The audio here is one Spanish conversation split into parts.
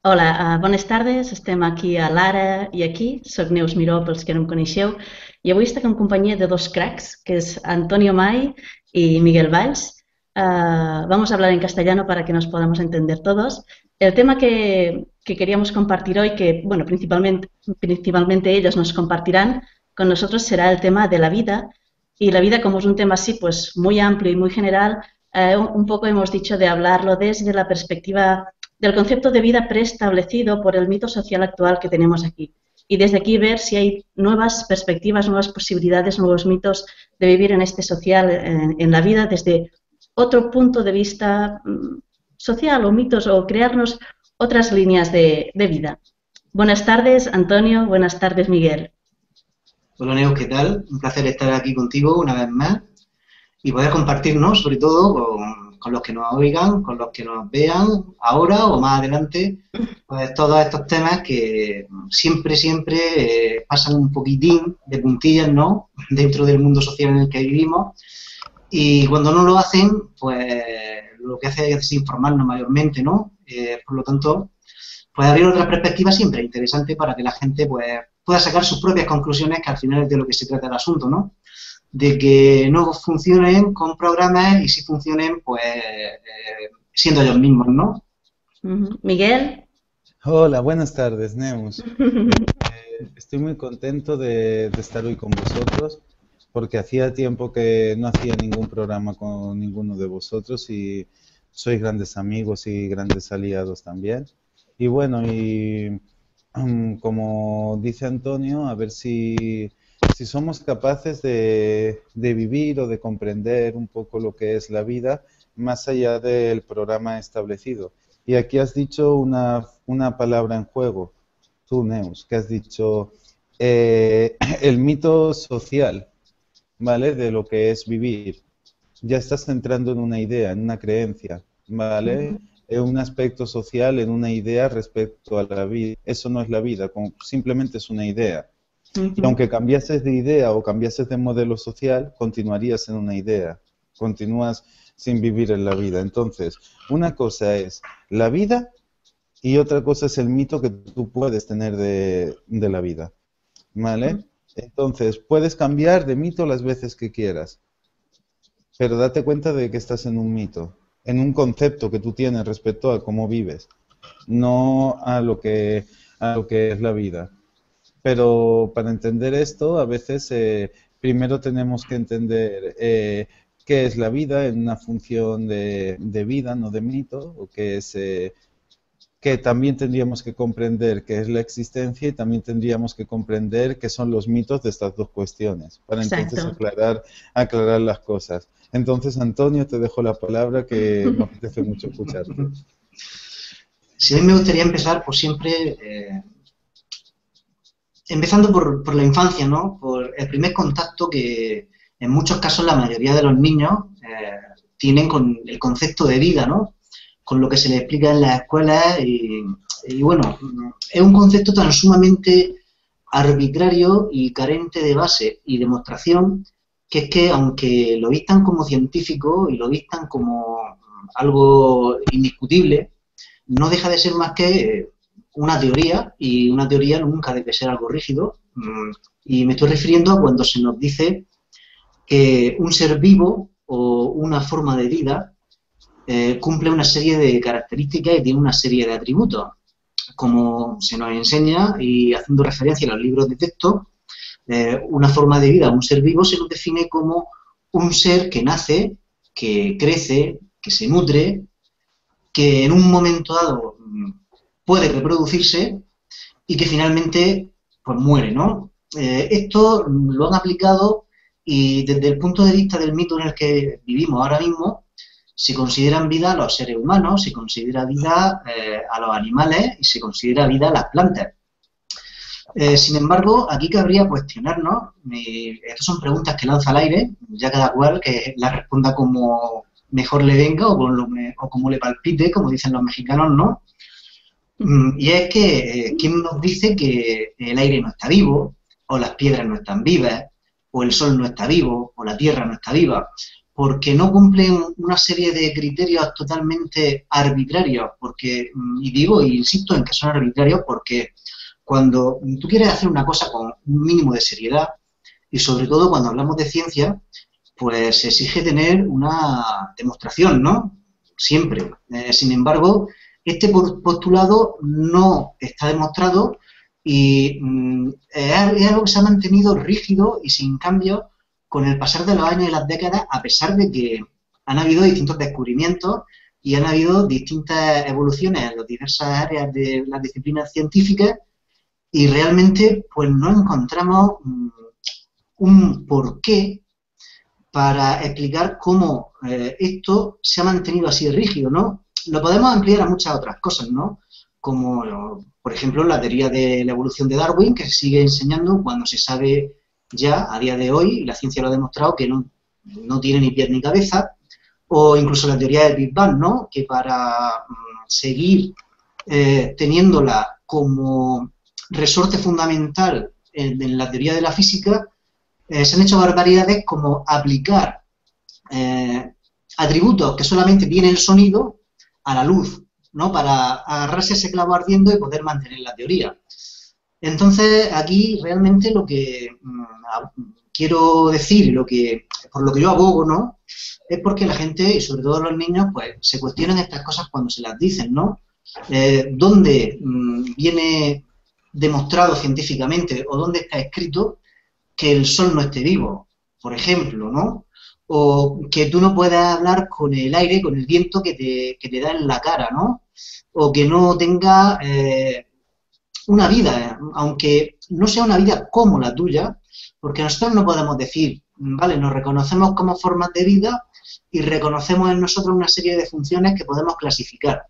Hola, bones tardes. Estem aquí a l'Ara i aquí. Soc Neus Miró, pels que no em coneixeu. I avui estic en companyia de dos cracs, que es Antonio May y Miguel Valls. Vamos a hablar en castellano para que nos podamos entender todos. El tema que queríamos compartir hoy, que bueno, principalmente ellos nos compartirán con nosotros, será el tema de la vida. Y la vida, como es un tema así, pues muy amplio y muy general, un poco hemos dicho de hablarlo desde la perspectiva del concepto de vida preestablecido por el mito social actual que tenemos aquí. Y desde aquí ver si hay nuevas perspectivas, nuevas posibilidades, nuevos mitos de vivir en este social, en la vida, desde otro punto de vista social o mitos o crearnos otras líneas de vida. Buenas tardes, Antonio. Buenas tardes, Miguel. Hola Neo, ¿qué tal? Un placer estar aquí contigo una vez más y poder compartirnos, sobre todo con los que nos oigan, con los que nos vean ahora o más adelante, pues todos estos temas que siempre pasan un poquitín de puntillas, ¿no? Dentro del mundo social en el que vivimos y cuando no lo hacen, pues lo que hace es informarnos mayormente, ¿no? Por lo tanto, pues abrir otra perspectiva siempre es interesante para que la gente pues pueda sacar sus propias conclusiones, que al final es de lo que se trata el asunto, ¿no? De que no funcionen con programas y si funcionen, pues siendo ellos mismos, ¿no? Miguel. Hola, buenas tardes, Neus. Estoy muy contento de estar hoy con vosotros porque hacía tiempo que no hacía ningún programa con ninguno de vosotros y sois grandes amigos y grandes aliados también. Y bueno, como dice Antonio, a ver si somos capaces de vivir o de comprender un poco lo que es la vida más allá del programa establecido. Y aquí has dicho una palabra en juego, tú, Neus, que has dicho el mito social, ¿vale? De lo que es vivir. Ya estás entrando en una idea, en una creencia, ¿vale? En un aspecto social, en una idea respecto a la vida. Eso no es la vida, simplemente es una idea. Y aunque cambiases de idea o cambiases de modelo social, continuarías en una idea. Continúas sin vivir en la vida. Entonces, una cosa es la vida y otra cosa es el mito que tú puedes tener de la vida. ¿Vale? Entonces, puedes cambiar de mito las veces que quieras, pero date cuenta de que estás en un mito, en un concepto que tú tienes respecto a cómo vives, no a lo que es la vida. Pero para entender esto, a veces primero tenemos que entender qué es la vida en una función de vida, no de mito, o qué es que también tendríamos que comprender qué es la existencia y también tendríamos que comprender qué son los mitos de estas dos cuestiones, para entonces Exacto. aclarar las cosas. Entonces, Antonio, te dejo la palabra que me apetece mucho escucharte. Si a mí me gustaría empezar, pues siempre, empezando por la infancia, ¿no? Por el primer contacto que en muchos casos la mayoría de los niños tienen con el concepto de vida, ¿no? Con lo que se les explica en las escuelas y bueno, es un concepto tan sumamente arbitrario y carente de base y demostración que es que aunque lo vistan como científico y lo vistan como algo indiscutible, no deja de ser más que una teoría y una teoría nunca debe ser algo rígido. Y me estoy refiriendo a cuando se nos dice que un ser vivo o una forma de vida cumple una serie de características y tiene una serie de atributos. Como se nos enseña y haciendo referencia a los libros de texto, una forma de vida, un ser vivo, se nos define como un ser que nace, que crece, que se nutre, que en un momento dado puede reproducirse y que finalmente pues muere, ¿no? Esto lo han aplicado y desde el punto de vista del mito en el que vivimos ahora mismo, se consideran vida a los seres humanos, se considera vida a los animales y se considera vida a las plantas. Sin embargo, aquí cabría cuestionarnos, estas son preguntas que lanza al aire, ya cada cual que las responda como mejor le venga o como le palpite, como dicen los mexicanos, ¿no? Y es que, ¿quién nos dice que el aire no está vivo, o las piedras no están vivas, o el sol no está vivo, o la tierra no está viva? porque no cumplen una serie de criterios totalmente arbitrarios, porque, y digo, e insisto en que son arbitrarios porque cuando tú quieres hacer una cosa con un mínimo de seriedad, y sobre todo cuando hablamos de ciencia, pues se exige tener una demostración, ¿no? Siempre. Sin embargo, este postulado no está demostrado y es algo que se ha mantenido rígido y sin cambios con el pasar de los años y las décadas, a pesar de que han habido distintos descubrimientos y han habido distintas evoluciones en las diversas áreas de las disciplinas científicas y realmente pues no encontramos un porqué para explicar cómo esto se ha mantenido así rígido, ¿no? Lo podemos ampliar a muchas otras cosas, ¿no? Como, por ejemplo, la teoría de la evolución de Darwin, que se sigue enseñando cuando se sabe ya, a día de hoy, y la ciencia lo ha demostrado, que no tiene ni pies ni cabeza, o incluso la teoría del Big Bang, ¿no? Que para seguir teniéndola como resorte fundamental en la teoría de la física, se han hecho barbaridades como aplicar atributos que solamente tiene el sonido a la luz, ¿no? Para agarrarse a ese clavo ardiendo y poder mantener la teoría. Entonces, aquí realmente lo que quiero decir, por lo que yo abogo, ¿no? Es porque la gente, y sobre todo los niños, pues se cuestionan estas cosas cuando se las dicen, ¿no? ¿Dónde viene demostrado científicamente o dónde está escrito que el sol no esté vivo, por ejemplo, ¿no? O que tú no puedas hablar con el aire, con el viento que te da en la cara, ¿no? O que no tenga una vida, aunque no sea una vida como la tuya, porque nosotros no podemos decir, vale, nos reconocemos como formas de vida y reconocemos en nosotros una serie de funciones que podemos clasificar.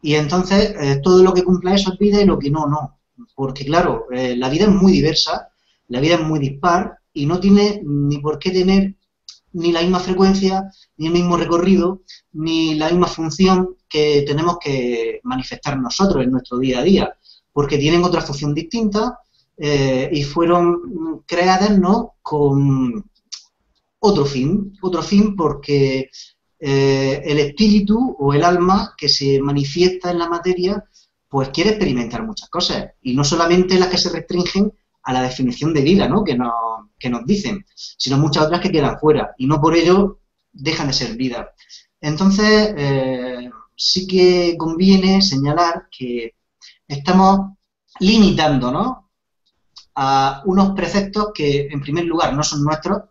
Y entonces todo lo que cumpla eso es vida y lo que no, no. Porque claro, la vida es muy diversa, la vida es muy dispar y no tiene ni por qué tener ni la misma frecuencia, ni el mismo recorrido, ni la misma función que tenemos que manifestar nosotros en nuestro día a día, porque tienen otra función distinta y fueron creadas, ¿no?, con otro fin porque el espíritu o el alma que se manifiesta en la materia pues quiere experimentar muchas cosas y no solamente las que se restringen a la definición de vida, ¿no?, que nos dicen, sino muchas otras que quedan fuera y no por ello dejan de ser vida. Entonces, sí que conviene señalar que estamos limitando, ¿no?, a unos preceptos que, en primer lugar, no son nuestros,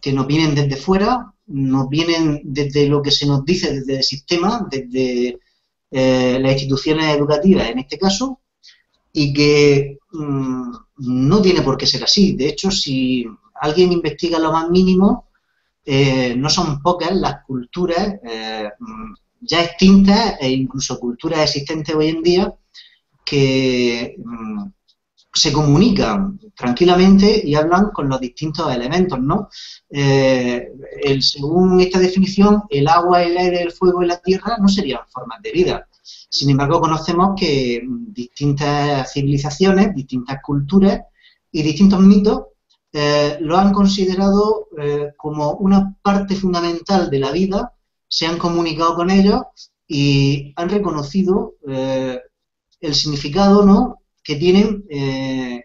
que nos vienen desde fuera, nos vienen desde lo que se nos dice desde el sistema, desde las instituciones educativas en este caso, y que no tiene por qué ser así. De hecho, si alguien investiga lo más mínimo, no son pocas las culturas ya extintas e incluso culturas existentes hoy en día que se comunican tranquilamente y hablan con los distintos elementos, ¿no? Según esta definición, el agua, el aire, el fuego y la tierra no serían formas de vida. Sin embargo, conocemos que distintas civilizaciones, distintas culturas y distintos mitos lo han considerado como una parte fundamental de la vida, se han comunicado con ellos y han reconocido el significado, ¿no?, que tienen en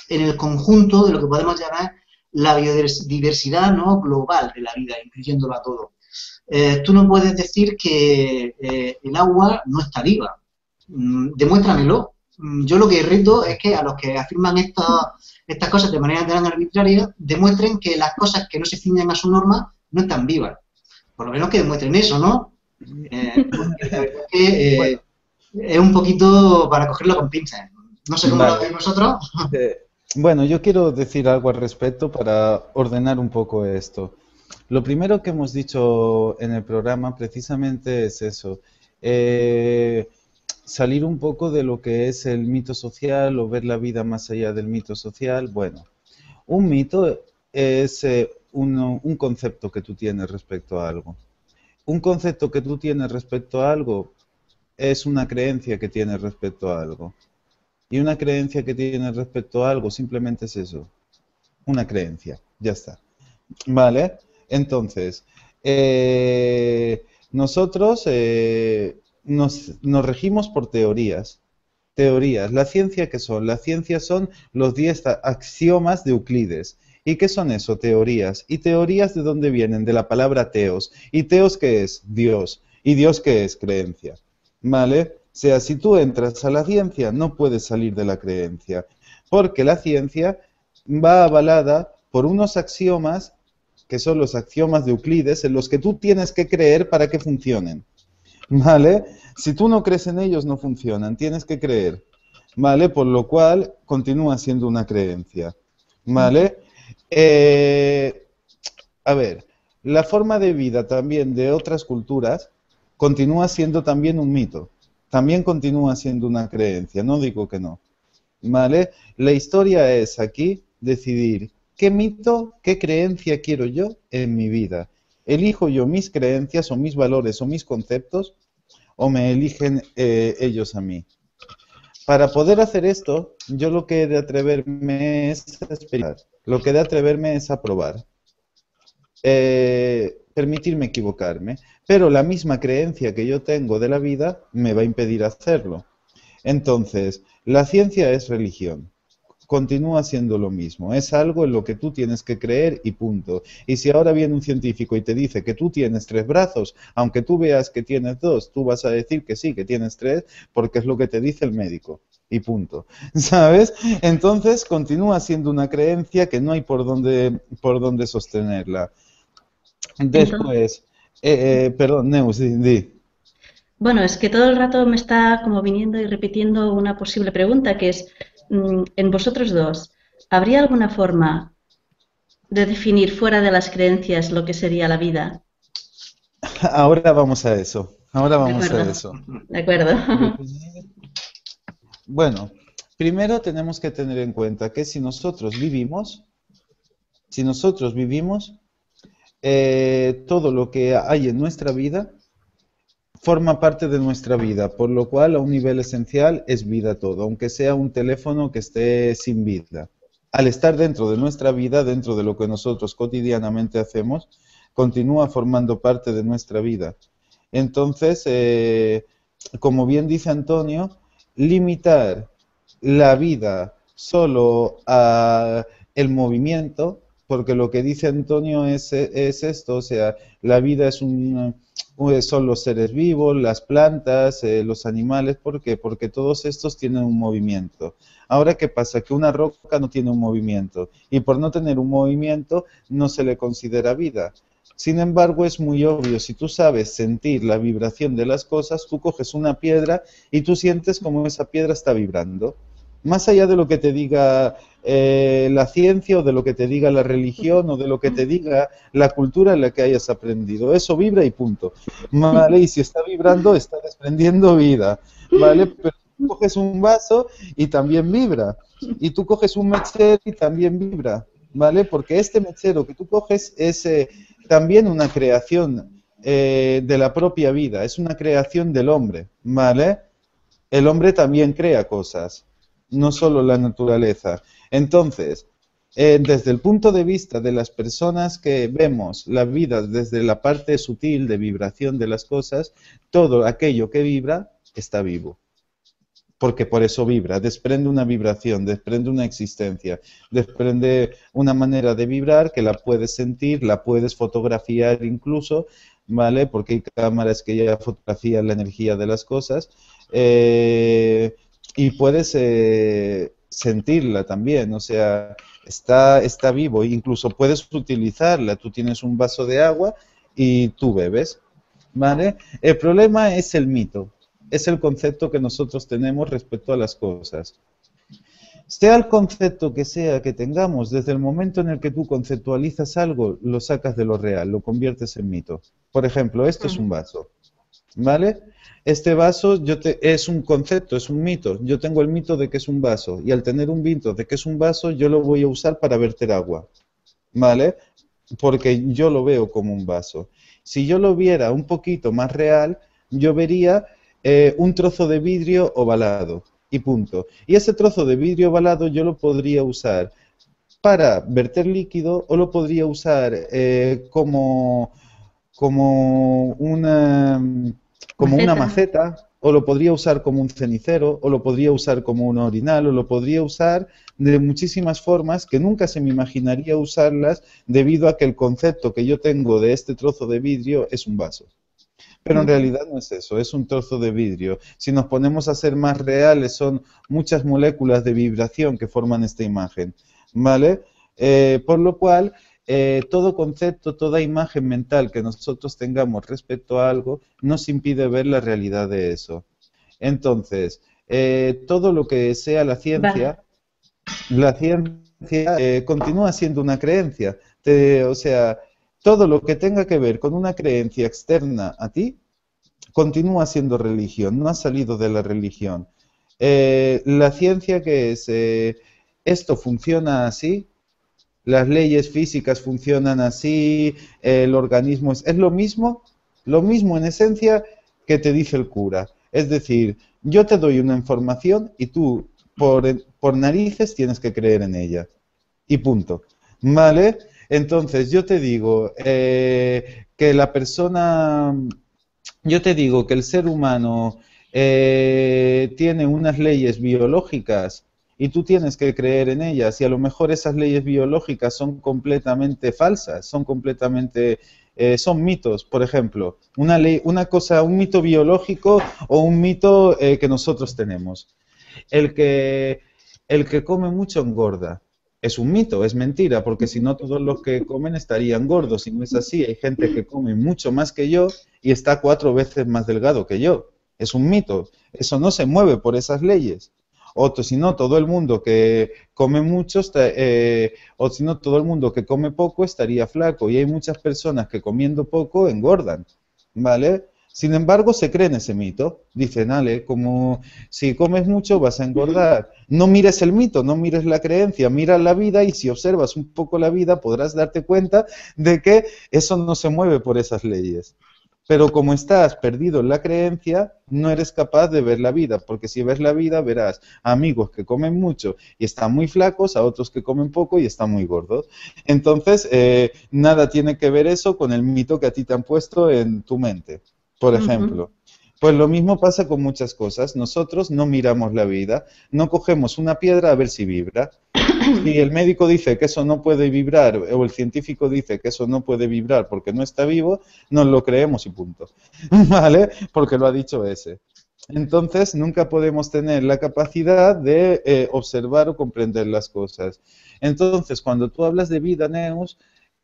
el conjunto de lo que podemos llamar la biodiversidad, ¿no?, global de la vida, incluyéndolo a todo. Tú no puedes decir que el agua no está viva. Demuéstramelo. Yo lo que reto es que a los que afirman estas cosas de manera tan arbitraria, demuestren que las cosas que no se ciñen a su norma no están vivas. Por lo menos que demuestren eso, ¿no? Porque la verdad es que es un poquito para cogerlo con pinzas. No sé cómo lo veis vosotros. Bueno, yo quiero decir algo al respecto para ordenar un poco esto. Lo primero que hemos dicho en el programa precisamente es eso, salir un poco de lo que es el mito social o ver la vida más allá del mito social. Bueno, un mito es un concepto que tú tienes respecto a algo. Un concepto que tú tienes respecto a algo es una creencia que tienes respecto a algo. Y una creencia que tienes respecto a algo simplemente es eso, una creencia, ya está. ¿Vale? Entonces, Nosotros nos regimos por teorías. Teorías. ¿La ciencia qué son? La ciencia son los 10 axiomas de Euclides. ¿Y qué son eso? Teorías. ¿Y teorías de dónde vienen? De la palabra teos. ¿Y teos qué es? Dios. ¿Y Dios qué es? Creencia. ¿Vale? O sea, si tú entras a la ciencia, no puedes salir de la creencia. Porque la ciencia va avalada por unos axiomas que son los axiomas de Euclides, en los que tú tienes que creer para que funcionen. ¿Vale? Si tú no crees en ellos, no funcionan, tienes que creer, ¿vale? Por lo cual, continúa siendo una creencia, ¿vale? A ver, la forma de vida también de otras culturas continúa siendo también un mito, también continúa siendo una creencia, no digo que no, ¿vale? La historia es aquí decidir qué mito, qué creencia quiero yo en mi vida. ¿Elijo yo mis creencias o mis valores o mis conceptos o me eligen ellos a mí? Para poder hacer esto, yo lo que he de atreverme es a experimentar, lo que he de atreverme es a probar, permitirme equivocarme, pero la misma creencia que yo tengo de la vida me va a impedir hacerlo. Entonces, la ciencia es religión. Continúa siendo lo mismo, es algo en lo que tú tienes que creer y punto. Y si ahora viene un científico y te dice que tú tienes 3 brazos, aunque tú veas que tienes 2, tú vas a decir que sí, que tienes 3, porque es lo que te dice el médico. Y punto. ¿Sabes? Entonces continúa siendo una creencia que no hay por dónde sostenerla. Entonces, Después, perdón, Neus, di. bueno, es que todo el rato me está como viniendo y repitiendo una posible pregunta que es, en vosotros dos, ¿habría alguna forma de definir fuera de las creencias lo que sería la vida? Ahora vamos a eso. Ahora De vamos a acuerdo, eso. de acuerdo. Bueno, primero tenemos que tener en cuenta que si nosotros vivimos, todo lo que hay en nuestra vida forma parte de nuestra vida, por lo cual a un nivel esencial es vida todo, aunque sea un teléfono que esté sin vida. Al estar dentro de nuestra vida, dentro de lo que nosotros cotidianamente hacemos, continúa formando parte de nuestra vida. Entonces, como bien dice Antonio, limitar la vida solo a el movimiento, porque lo que dice Antonio es esto, o sea, la vida son los seres vivos, las plantas, los animales, ¿por qué? Porque todos estos tienen un movimiento. Ahora, ¿qué pasa? Que una roca no tiene un movimiento, y por no tener un movimiento no se le considera vida. Sin embargo, es muy obvio, si tú sabes sentir la vibración de las cosas, tú coges una piedra y tú sientes como esa piedra está vibrando. Más allá de lo que te diga la ciencia o de lo que te diga la religión o de lo que te diga la cultura en la que hayas aprendido. Eso vibra y punto. ¿Vale? Y si está vibrando, está desprendiendo vida. ¿Vale? Pero tú coges un vaso y también vibra. Y tú coges un mechero y también vibra. ¿Vale? Porque este mechero que tú coges es también una creación de la propia vida. Es una creación del hombre. ¿Vale? El hombre también crea cosas, no solo la naturaleza. Entonces, desde el punto de vista de las personas que vemos la vida desde la parte sutil de vibración de las cosas, todo aquello que vibra está vivo. Porque por eso vibra, desprende una vibración, desprende una existencia, desprende una manera de vibrar que la puedes sentir, la puedes fotografiar incluso, ¿vale? Porque hay cámaras que ya fotografían la energía de las cosas y puedes sentirla también, o sea, está vivo, incluso puedes utilizarla, tú tienes un vaso de agua y tú bebes, ¿vale? El problema es el mito, es el concepto que nosotros tenemos respecto a las cosas. Sea el concepto que sea que tengamos, desde el momento en el que tú conceptualizas algo, lo sacas de lo real, lo conviertes en mito. Por ejemplo, esto es un vaso, ¿vale? Este vaso es un concepto, es un mito. Yo tengo el mito de que es un vaso y al tener un mito de que es un vaso, yo lo voy a usar para verter agua, ¿vale? Porque yo lo veo como un vaso. Si yo lo viera un poquito más real, yo vería un trozo de vidrio ovalado y punto. Y ese trozo de vidrio ovalado yo lo podría usar para verter líquido o lo podría usar como como una maceta, o lo podría usar como un cenicero, o lo podría usar como un orinal, o lo podría usar de muchísimas formas que nunca se me imaginaría usarlas debido a que el concepto que yo tengo de este trozo de vidrio es un vaso. Pero en realidad no es eso, es un trozo de vidrio. Si nos ponemos a ser más reales, son muchas moléculas de vibración que forman esta imagen, ¿vale? Por lo cual, todo concepto, toda imagen mental que nosotros tengamos respecto a algo, nos impide ver la realidad de eso. Entonces, todo lo que sea la ciencia continúa siendo una creencia. O sea, todo lo que tenga que ver con una creencia externa a ti, continúa siendo religión, no ha salido de la religión. La ciencia que es, esto funciona así, las leyes físicas funcionan así, el organismo es lo mismo en esencia que te dice el cura. Es decir, yo te doy una información y tú por narices tienes que creer en ella. Y punto. ¿Vale? Entonces, yo te digo que la persona, yo te digo que el ser humano tiene unas leyes biológicas y tú tienes que creer en ellas y a lo mejor esas leyes biológicas son completamente falsas, son completamente, son mitos, por ejemplo, un mito biológico o un mito que nosotros tenemos. El que, el que come mucho engorda. Es un mito, es mentira, porque si no todos los que comen estarían gordos y no es así. Hay gente que come mucho más que yo y está 4 veces más delgado que yo. Es un mito, eso no se mueve por esas leyes. O si no, todo el mundo que come mucho, o si no, todo el mundo que come poco estaría flaco. Y hay muchas personas que comiendo poco engordan, ¿vale? Sin embargo, se cree en ese mito. Dicen, Ale, como si comes mucho vas a engordar. No mires el mito, no mires la creencia, mira la vida y si observas un poco la vida podrás darte cuenta de que eso no se mueve por esas leyes. Pero como estás perdido en la creencia, no eres capaz de ver la vida, porque si ves la vida verás a amigos que comen mucho y están muy flacos, a otros que comen poco y están muy gordos. Entonces, nada tiene que ver eso con el mito que a ti te han puesto en tu mente, por ejemplo. Pues lo mismo pasa con muchas cosas. Nosotros no miramos la vida, no cogemos una piedra a ver si vibra. Si el médico dice que eso no puede vibrar o el científico dice que eso no puede vibrar porque no está vivo, nos lo creemos y punto. ¿Vale? Porque lo ha dicho ese. Entonces, nunca podemos tener la capacidad de observar o comprender las cosas. Entonces, cuando tú hablas de vida, Neus,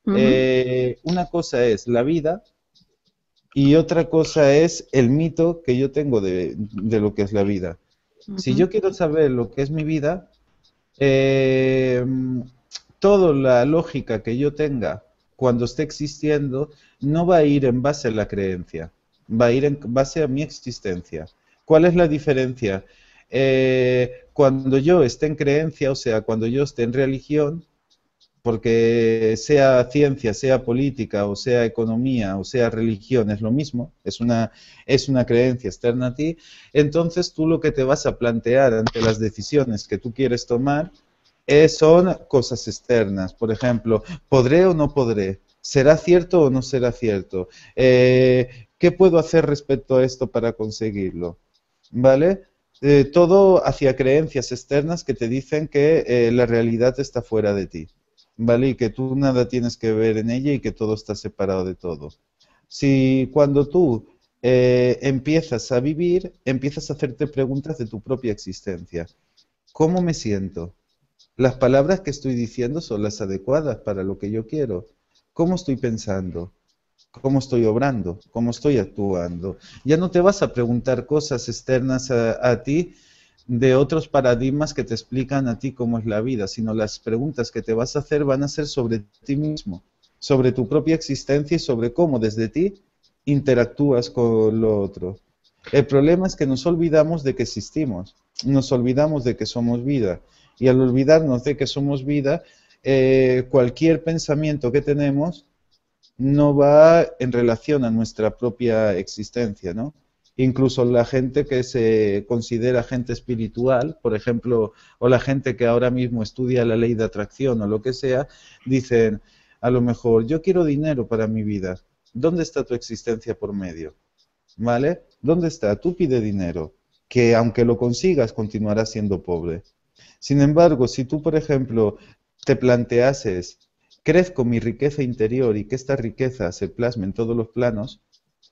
una cosa es la vida y otra cosa es el mito que yo tengo de lo que es la vida. Si yo quiero saber lo que es mi vida, toda la lógica que yo tenga cuando esté existiendo no va a ir en base a la creencia, va a ir en base a mi existencia. ¿Cuál es la diferencia? Cuando yo esté en creencia, o sea, cuando yo esté en religión, porque sea ciencia, sea política, o sea economía, o sea religión, es lo mismo, es una creencia externa a ti, entonces tú lo que te vas a plantear ante las decisiones que tú quieres tomar son cosas externas. Por ejemplo, ¿podré o no podré? ¿Será cierto o no será cierto? ¿Qué puedo hacer respecto a esto para conseguirlo? ¿Vale? Todo hacia creencias externas que te dicen que la realidad está fuera de ti. ¿Vale? Y que tú nada tienes que ver en ella y que todo está separado de todo. Si cuando tú empiezas a vivir, empiezas a hacerte preguntas de tu propia existencia. ¿Cómo me siento? ¿Las palabras que estoy diciendo son las adecuadas para lo que yo quiero? ¿Cómo estoy pensando? ¿Cómo estoy obrando? ¿Cómo estoy actuando? Ya no te vas a preguntar cosas externas a ti de otros paradigmas que te explican a ti cómo es la vida, sino las preguntas que te vas a hacer van a ser sobre ti mismo, sobre tu propia existencia y sobre cómo desde ti interactúas con lo otro. El problema es que nos olvidamos de que existimos, nos olvidamos de que somos vida, y al olvidarnos de que somos vida, cualquier pensamiento que tenemos no va en relación a nuestra propia existencia, ¿no? Incluso la gente que se considera gente espiritual, por ejemplo, o la gente que ahora mismo estudia la ley de atracción o lo que sea, dicen, a lo mejor, yo quiero dinero para mi vida. ¿Dónde está tu existencia por medio? ¿Vale? ¿Dónde está? Tú pide dinero, que aunque lo consigas continuarás siendo pobre. Sin embargo, si tú, por ejemplo, te planteases, crezco mi riqueza interior y que esta riqueza se plasme en todos los planos,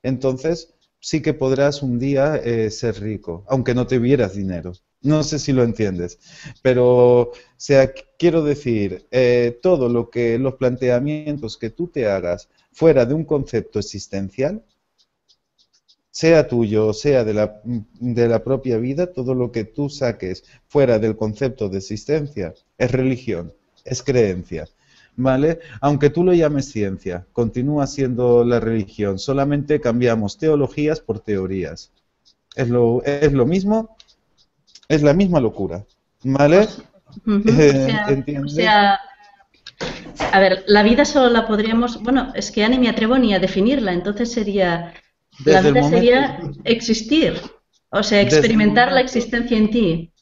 entonces sí que podrás un día ser rico, aunque no te vieras dinero. No sé si lo entiendes, pero, o sea, quiero decir, todo lo que, los planteamientos que tú te hagas fuera de un concepto existencial, sea tuyo o sea de la propia vida, todo lo que tú saques fuera del concepto de existencia es religión, es creencia, ¿vale? Aunque tú lo llames ciencia, continúa siendo la religión, solamente cambiamos teologías por teorías. Es lo mismo, es la misma locura, O, ¿vale? s- ujú. O ¿Entiendes? sea, a ver, la vida solo la podríamos, bueno, es que ya ni me atrevo ni a definirla, entonces sería, la Desde el vida momento, sería existir, o sea, desde el experimentar la momento existencia en ti.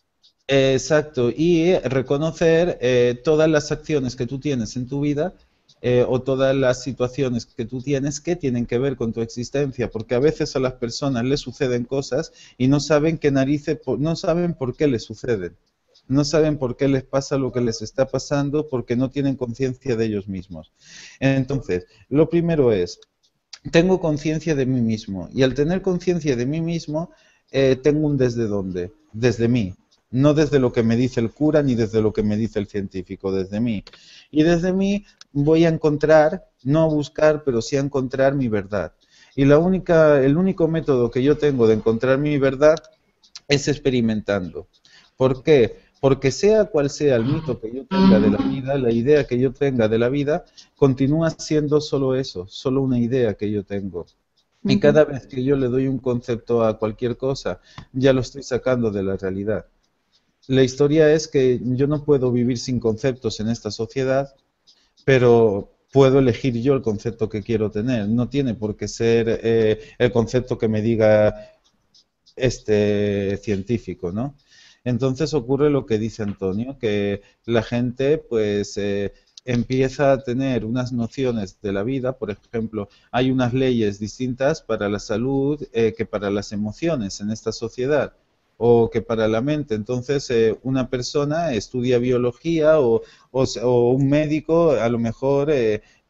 Exacto, y reconocer todas las acciones que tú tienes en tu vida o todas las situaciones que tú tienes que tienen que ver con tu existencia, porque a veces a las personas les suceden cosas y no saben qué narices, no saben por qué les suceden, no saben por qué les pasa lo que les está pasando, porque no tienen conciencia de ellos mismos. Entonces, lo primero es, tengo conciencia de mí mismo y al tener conciencia de mí mismo tengo un desde dónde, desde mí, no desde lo que me dice el cura ni desde lo que me dice el científico, desde mí. Y desde mí voy a encontrar, no a buscar, pero sí a encontrar mi verdad. Y el único método que yo tengo de encontrar mi verdad es experimentando. ¿Por qué? Porque sea cual sea el mito que yo tenga de la vida, la idea que yo tenga de la vida, continúa siendo solo eso, solo una idea que yo tengo. Y Ujú, cada vez que yo le doy un concepto a cualquier cosa, ya lo estoy sacando de la realidad. La historia es que yo no puedo vivir sin conceptos en esta sociedad, pero puedo elegir yo el concepto que quiero tener. No tiene por qué ser el concepto que me diga este científico, ¿no? Entonces ocurre lo que dice Antonio, que la gente pues empieza a tener unas nociones de la vida, por ejemplo, hay unas leyes distintas para la salud que para las emociones en esta sociedad o que para la mente. Entonces, una persona estudia biología o un médico a lo mejor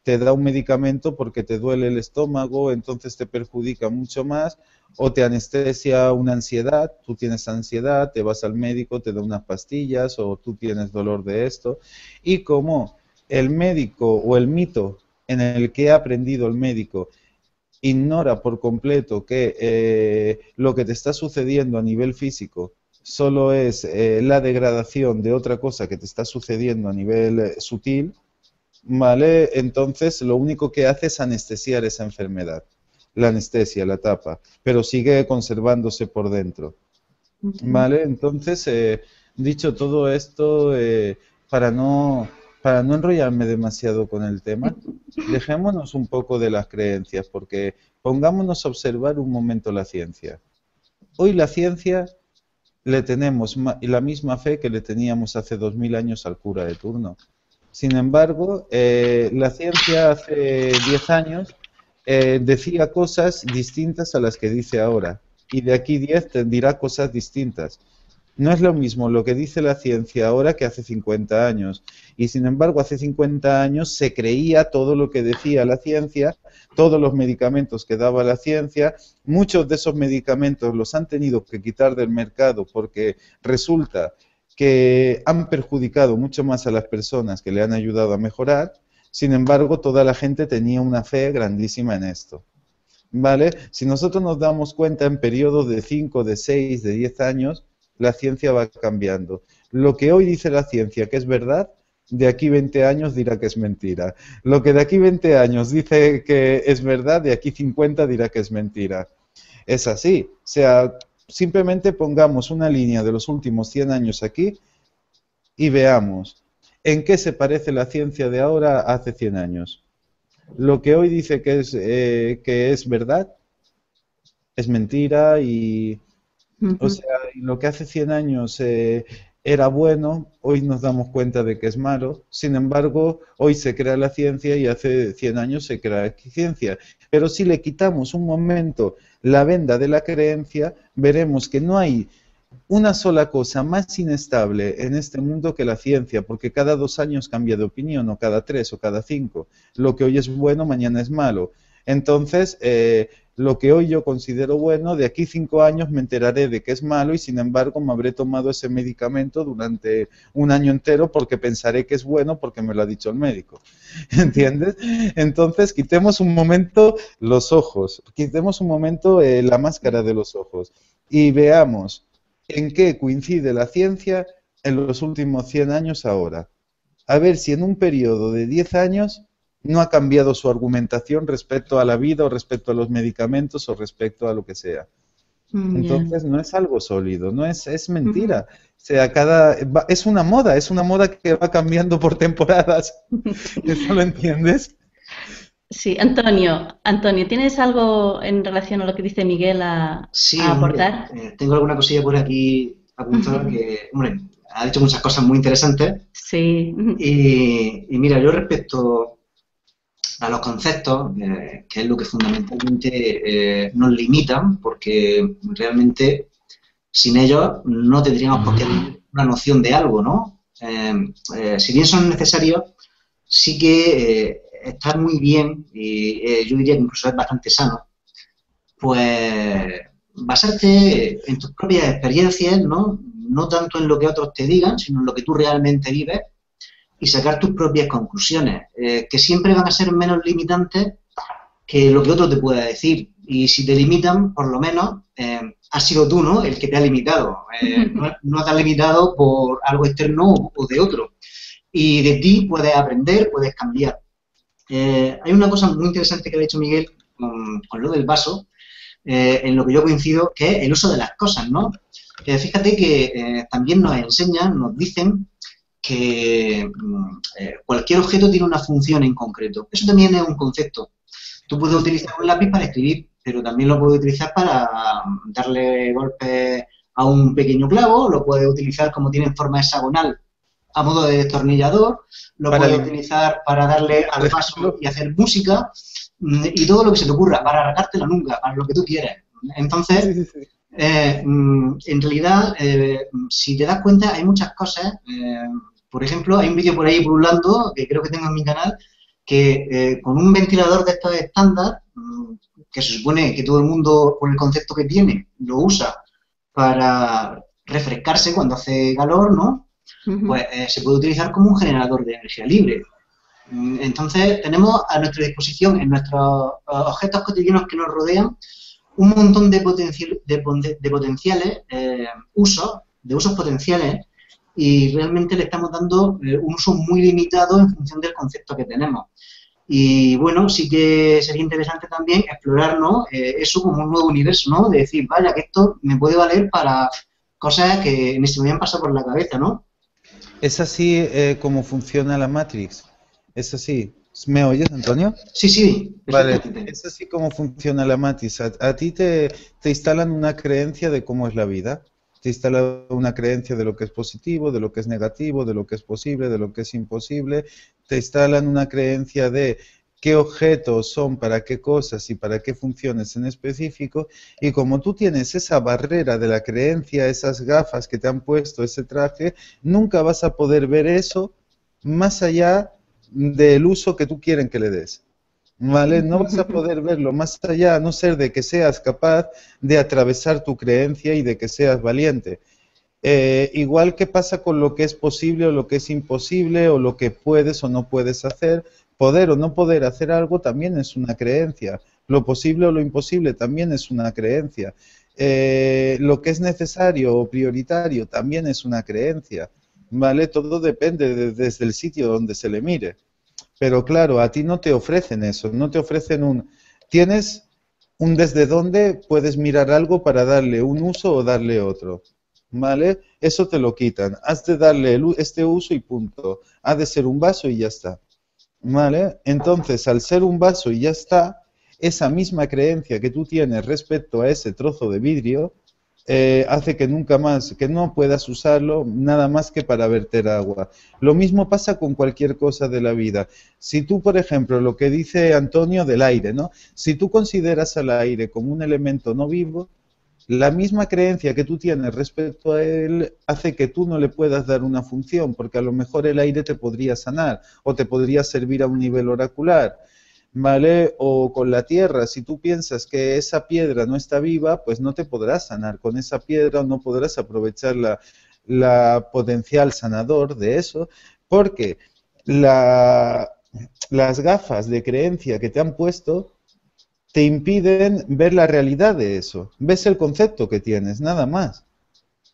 te da un medicamento porque te duele el estómago, entonces te perjudica mucho más, o te anestesia una ansiedad, tú tienes ansiedad, te vas al médico, te da unas pastillas, o tú tienes dolor de esto, y como el médico o el mito en el que ha aprendido el médico ignora por completo que lo que te está sucediendo a nivel físico solo es la degradación de otra cosa que te está sucediendo a nivel sutil, ¿vale? Entonces lo único que hace es anestesiar esa enfermedad. La anestesia, la tapa, pero sigue conservándose por dentro. ujú. ¿Vale? Entonces, dicho todo esto, para no enrollarme demasiado con el tema, dejémonos un poco de las creencias, porque pongámonos a observar un momento la ciencia. Hoy la ciencia le tenemos la misma fe que le teníamos hace 2000 años al cura de turno. Sin embargo, la ciencia hace 10 años decía cosas distintas a las que dice ahora, y de aquí 10 te dirá cosas distintas. No es lo mismo lo que dice la ciencia ahora que hace 50 años. Y sin embargo, hace 50 años se creía todo lo que decía la ciencia, todos los medicamentos que daba la ciencia. Muchos de esos medicamentos los han tenido que quitar del mercado porque resulta que han perjudicado mucho más a las personas que le han ayudado a mejorar. Sin embargo, toda la gente tenía una fe grandísima en esto. ¿Vale? Si nosotros nos damos cuenta en periodos de 5, de 6, de 10 años, la ciencia va cambiando. Lo que hoy dice la ciencia que es verdad, de aquí 20 años dirá que es mentira. Lo que de aquí 20 años dice que es verdad, de aquí 50 dirá que es mentira. Es así. O sea, simplemente pongamos una línea de los últimos 100 años aquí y veamos en qué se parece la ciencia de ahora a hace 100 años. Lo que hoy dice que es verdad es mentira y, o Ujú. sea, y lo que hace 100 años era bueno, hoy nos damos cuenta de que es malo. Sin embargo, hoy se crea la ciencia y hace 100 años se crea la ciencia. Pero si le quitamos un momento la venda de la creencia, veremos que no hay una sola cosa más inestable en este mundo que la ciencia, porque cada 2 años cambia de opinión, o cada 3, o cada 5. Lo que hoy es bueno, mañana es malo. Entonces, lo que hoy yo considero bueno, de aquí 5 años me enteraré de que es malo y sin embargo me habré tomado ese medicamento durante un año entero porque pensaré que es bueno porque me lo ha dicho el médico. ¿Entiendes? Entonces, quitemos un momento los ojos, quitemos un momento la máscara de los ojos y veamos en qué coincide la ciencia en los últimos 100 años ahora. A ver si en un periodo de 10 años no ha cambiado su argumentación respecto a la vida o respecto a los medicamentos o respecto a lo que sea. Ya. Entonces no es algo sólido, no es Ujú. mentira. O sea, es una moda que va cambiando por temporadas. ¿Eso lo entiendes? Sí, Antonio, ¿tienes algo en relación a lo que dice Miguel Sí, a hombre, aportar? tengo alguna cosilla por aquí apuntada que, hombre, ha dicho muchas cosas muy interesantes. Sí. Y mira, yo respecto a los conceptos, que es lo que fundamentalmente nos limitan, porque realmente sin ellos no tendríamos por qué tener una noción de algo, ¿no? Si bien son necesarios, sí que está muy bien y yo diría que incluso es bastante sano, pues basarte en tus propias experiencias, ¿no? No tanto en lo que otros te digan, sino en lo que tú realmente vives y sacar tus propias conclusiones, que siempre van a ser menos limitantes que lo que otro te pueda decir. Y si te limitan, por lo menos has sido tú, ¿no? El que te ha limitado. No te has limitado por algo externo o de otro. Y de ti puedes aprender, puedes cambiar. Hay una cosa muy interesante que ha dicho Miguel con lo del vaso, en lo que yo coincido, que es el uso de las cosas, ¿no? Fíjate que también nos enseñan, nos dicen que cualquier objeto tiene una función en concreto. Eso también es un concepto. Tú puedes utilizar un lápiz para escribir, pero también lo puedes utilizar para darle golpes a un pequeño clavo, lo puedes utilizar como tiene forma hexagonal a modo de destornillador, lo Para puedes limpiar, utilizar para darle por al vaso ejemplo. y hacer música y todo lo que se te ocurra, para arrancarte la nuca, para lo que tú quieras. Sí, Entonces, sí, sí. en realidad, si te das cuenta, hay muchas cosas. Por ejemplo, hay un vídeo por ahí pululando, que creo que tengo en mi canal, que con un ventilador de estos estándar, que se supone que todo el mundo, con el concepto que tiene, lo usa para refrescarse cuando hace calor, ¿no? Pues se puede utilizar como un generador de energía libre. Entonces, tenemos a nuestra disposición, en nuestros objetos cotidianos que nos rodean, un montón de potenciales usos, de usos potenciales, y realmente le estamos dando un uso muy limitado en función del concepto que tenemos. Y bueno, sí que sería interesante también explorar, ¿no? Eso como un nuevo universo, ¿no? De decir, vaya, que esto me puede valer para cosas que ni se me habían pasado por la cabeza, ¿no? Es así como funciona la Matrix. Es así. ¿Me oyes, Antonio? Sí, sí, Vale, perfectamente. es así como funciona la Matrix. A ti te instalan una creencia de cómo es la vida. Te instalan una creencia de lo que es positivo, de lo que es negativo, de lo que es posible, de lo que es imposible. Te instalan una creencia de qué objetos son para qué cosas y para qué funciones en específico. Y como tú tienes esa barrera de la creencia, esas gafas que te han puesto, ese traje, nunca vas a poder ver eso más allá del uso que tú quieres que le des. ¿Vale? No vas a poder verlo más allá, a no ser de que seas capaz de atravesar tu creencia y de que seas valiente. Igual que pasa con lo que es posible o lo que es imposible o lo que puedes o no puedes hacer, poder o no poder hacer algo también es una creencia. Lo posible o lo imposible también es una creencia. Lo que es necesario o prioritario también es una creencia. ¿Vale? Todo depende desde el sitio donde se le mire. Pero claro, a ti no te ofrecen eso, no te ofrecen tienes un desde dónde puedes mirar algo para darle un uso o darle otro, ¿vale? Eso te lo quitan, has de darle este uso y punto, ha de ser un vaso y ya está, ¿vale? Entonces, al ser un vaso y ya está, esa misma creencia que tú tienes respecto a ese trozo de vidrio, hace que nunca más, que no puedas usarlo nada más que para verter agua. Lo mismo pasa con cualquier cosa de la vida. Si tú, por ejemplo, lo que dice Antonio del aire, ¿no? Si tú consideras al aire como un elemento no vivo, la misma creencia que tú tienes respecto a él hace que tú no le puedas dar una función, porque a lo mejor el aire te podría sanar o te podría servir a un nivel oracular. ¿Vale? O con la tierra, si tú piensas que esa piedra no está viva, pues no te podrás sanar con esa piedra o no podrás aprovechar la potencial sanador de eso, porque la, las gafas de creencia que te han puesto te impiden ver la realidad de eso. Ves el concepto que tienes, nada más.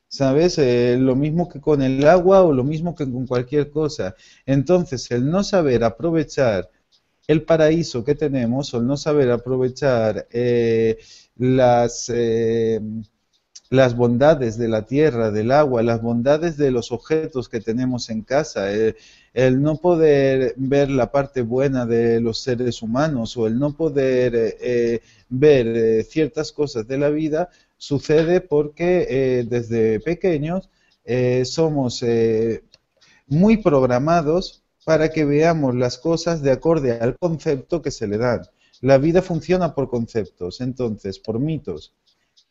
¿Sabes? Lo mismo que con el agua o lo mismo que con cualquier cosa. Entonces, el no saber aprovechar el paraíso que tenemos o el no saber aprovechar las, eh, las bondades de la tierra, del agua, las bondades de los objetos que tenemos en casa, el no poder ver la parte buena de los seres humanos o el no poder ver ciertas cosas de la vida, sucede porque desde pequeños somos muy programados para que veamos las cosas de acorde al concepto que se le dan. La vida funciona por conceptos, entonces, por mitos.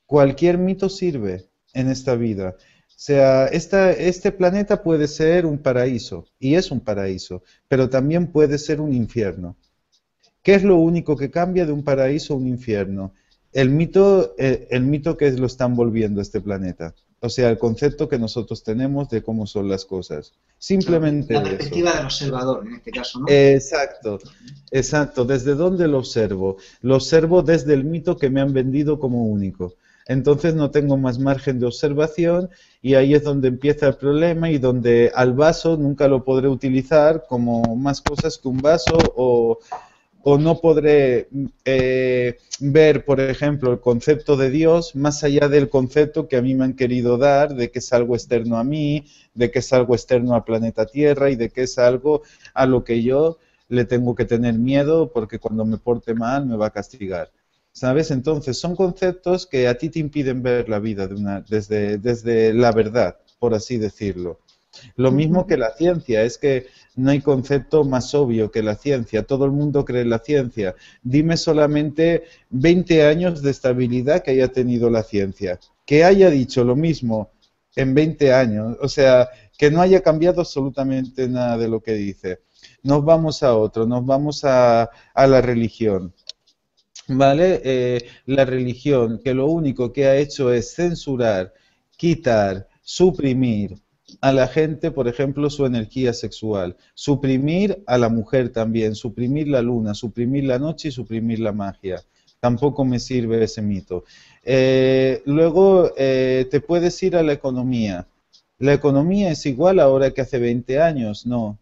Cualquier mito sirve en esta vida. O sea, este planeta puede ser un paraíso, y es un paraíso, pero también puede ser un infierno. ¿Qué es lo único que cambia de un paraíso a un infierno? El mito que lo está envolviendo este planeta. O sea, el concepto que nosotros tenemos de cómo son las cosas. Simplemente la eso. perspectiva del observador, en este caso, ¿no? Exacto, exacto. ¿Desde dónde lo observo? Lo observo desde el mito que me han vendido como único. Entonces no tengo más margen de observación y ahí es donde empieza el problema y donde al vaso nunca lo podré utilizar como más cosas que un vaso o no podré ver, por ejemplo, el concepto de Dios más allá del concepto que a mí me han querido dar, de que es algo externo a mí, de que es algo externo al planeta Tierra y de que es algo a lo que yo le tengo que tener miedo porque cuando me porte mal me va a castigar. ¿Sabes? Entonces son conceptos que a ti te impiden ver la vida desde la verdad, por así decirlo. Lo mismo que la ciencia, es que no hay concepto más obvio que la ciencia, todo el mundo cree en la ciencia. Dime solamente 20 años de estabilidad que haya tenido la ciencia, que haya dicho lo mismo en 20 años, o sea, que no haya cambiado absolutamente nada de lo que dice. Nos vamos a otro, nos vamos a la religión. ¿Vale? La religión que lo único que ha hecho es censurar, quitar, suprimir a la gente, por ejemplo, su energía sexual, suprimir a la mujer también, suprimir la luna, suprimir la noche y suprimir la magia. Tampoco me sirve ese mito. Luego te puedes ir a la economía. ¿La economía es igual ahora que hace 20 años? No,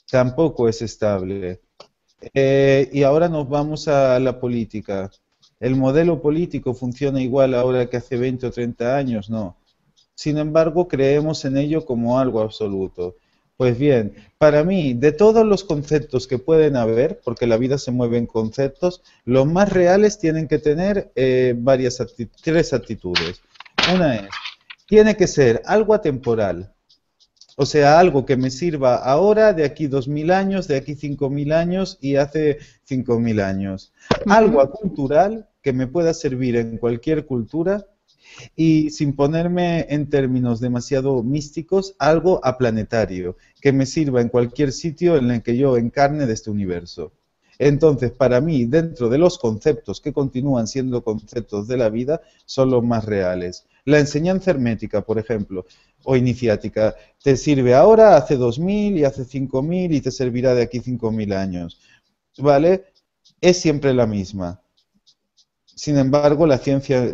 tampoco es estable. Y ahora nos vamos a la política. ¿El modelo político funciona igual ahora que hace 20 o 30 años? No. Sin embargo, creemos en ello como algo absoluto. Pues bien, para mí, de todos los conceptos que pueden haber, porque la vida se mueve en conceptos, los más reales tienen que tener tres actitudes. Una es, tiene que ser algo atemporal. O sea, algo que me sirva ahora, de aquí 2000 años, de aquí 5000 años y hace 5000 años. Algo cultural que me pueda servir en cualquier cultura y sin ponerme en términos demasiado místicos, algo aplanetario que me sirva en cualquier sitio en el que yo encarne de este universo. Entonces, para mí, dentro de los conceptos que continúan siendo conceptos de la vida, son los más reales. La enseñanza hermética, por ejemplo, o iniciática, te sirve ahora, hace 2000 y hace 5000 y te servirá de aquí 5000 años. ¿Vale? Es siempre la misma. Sin embargo, la ciencia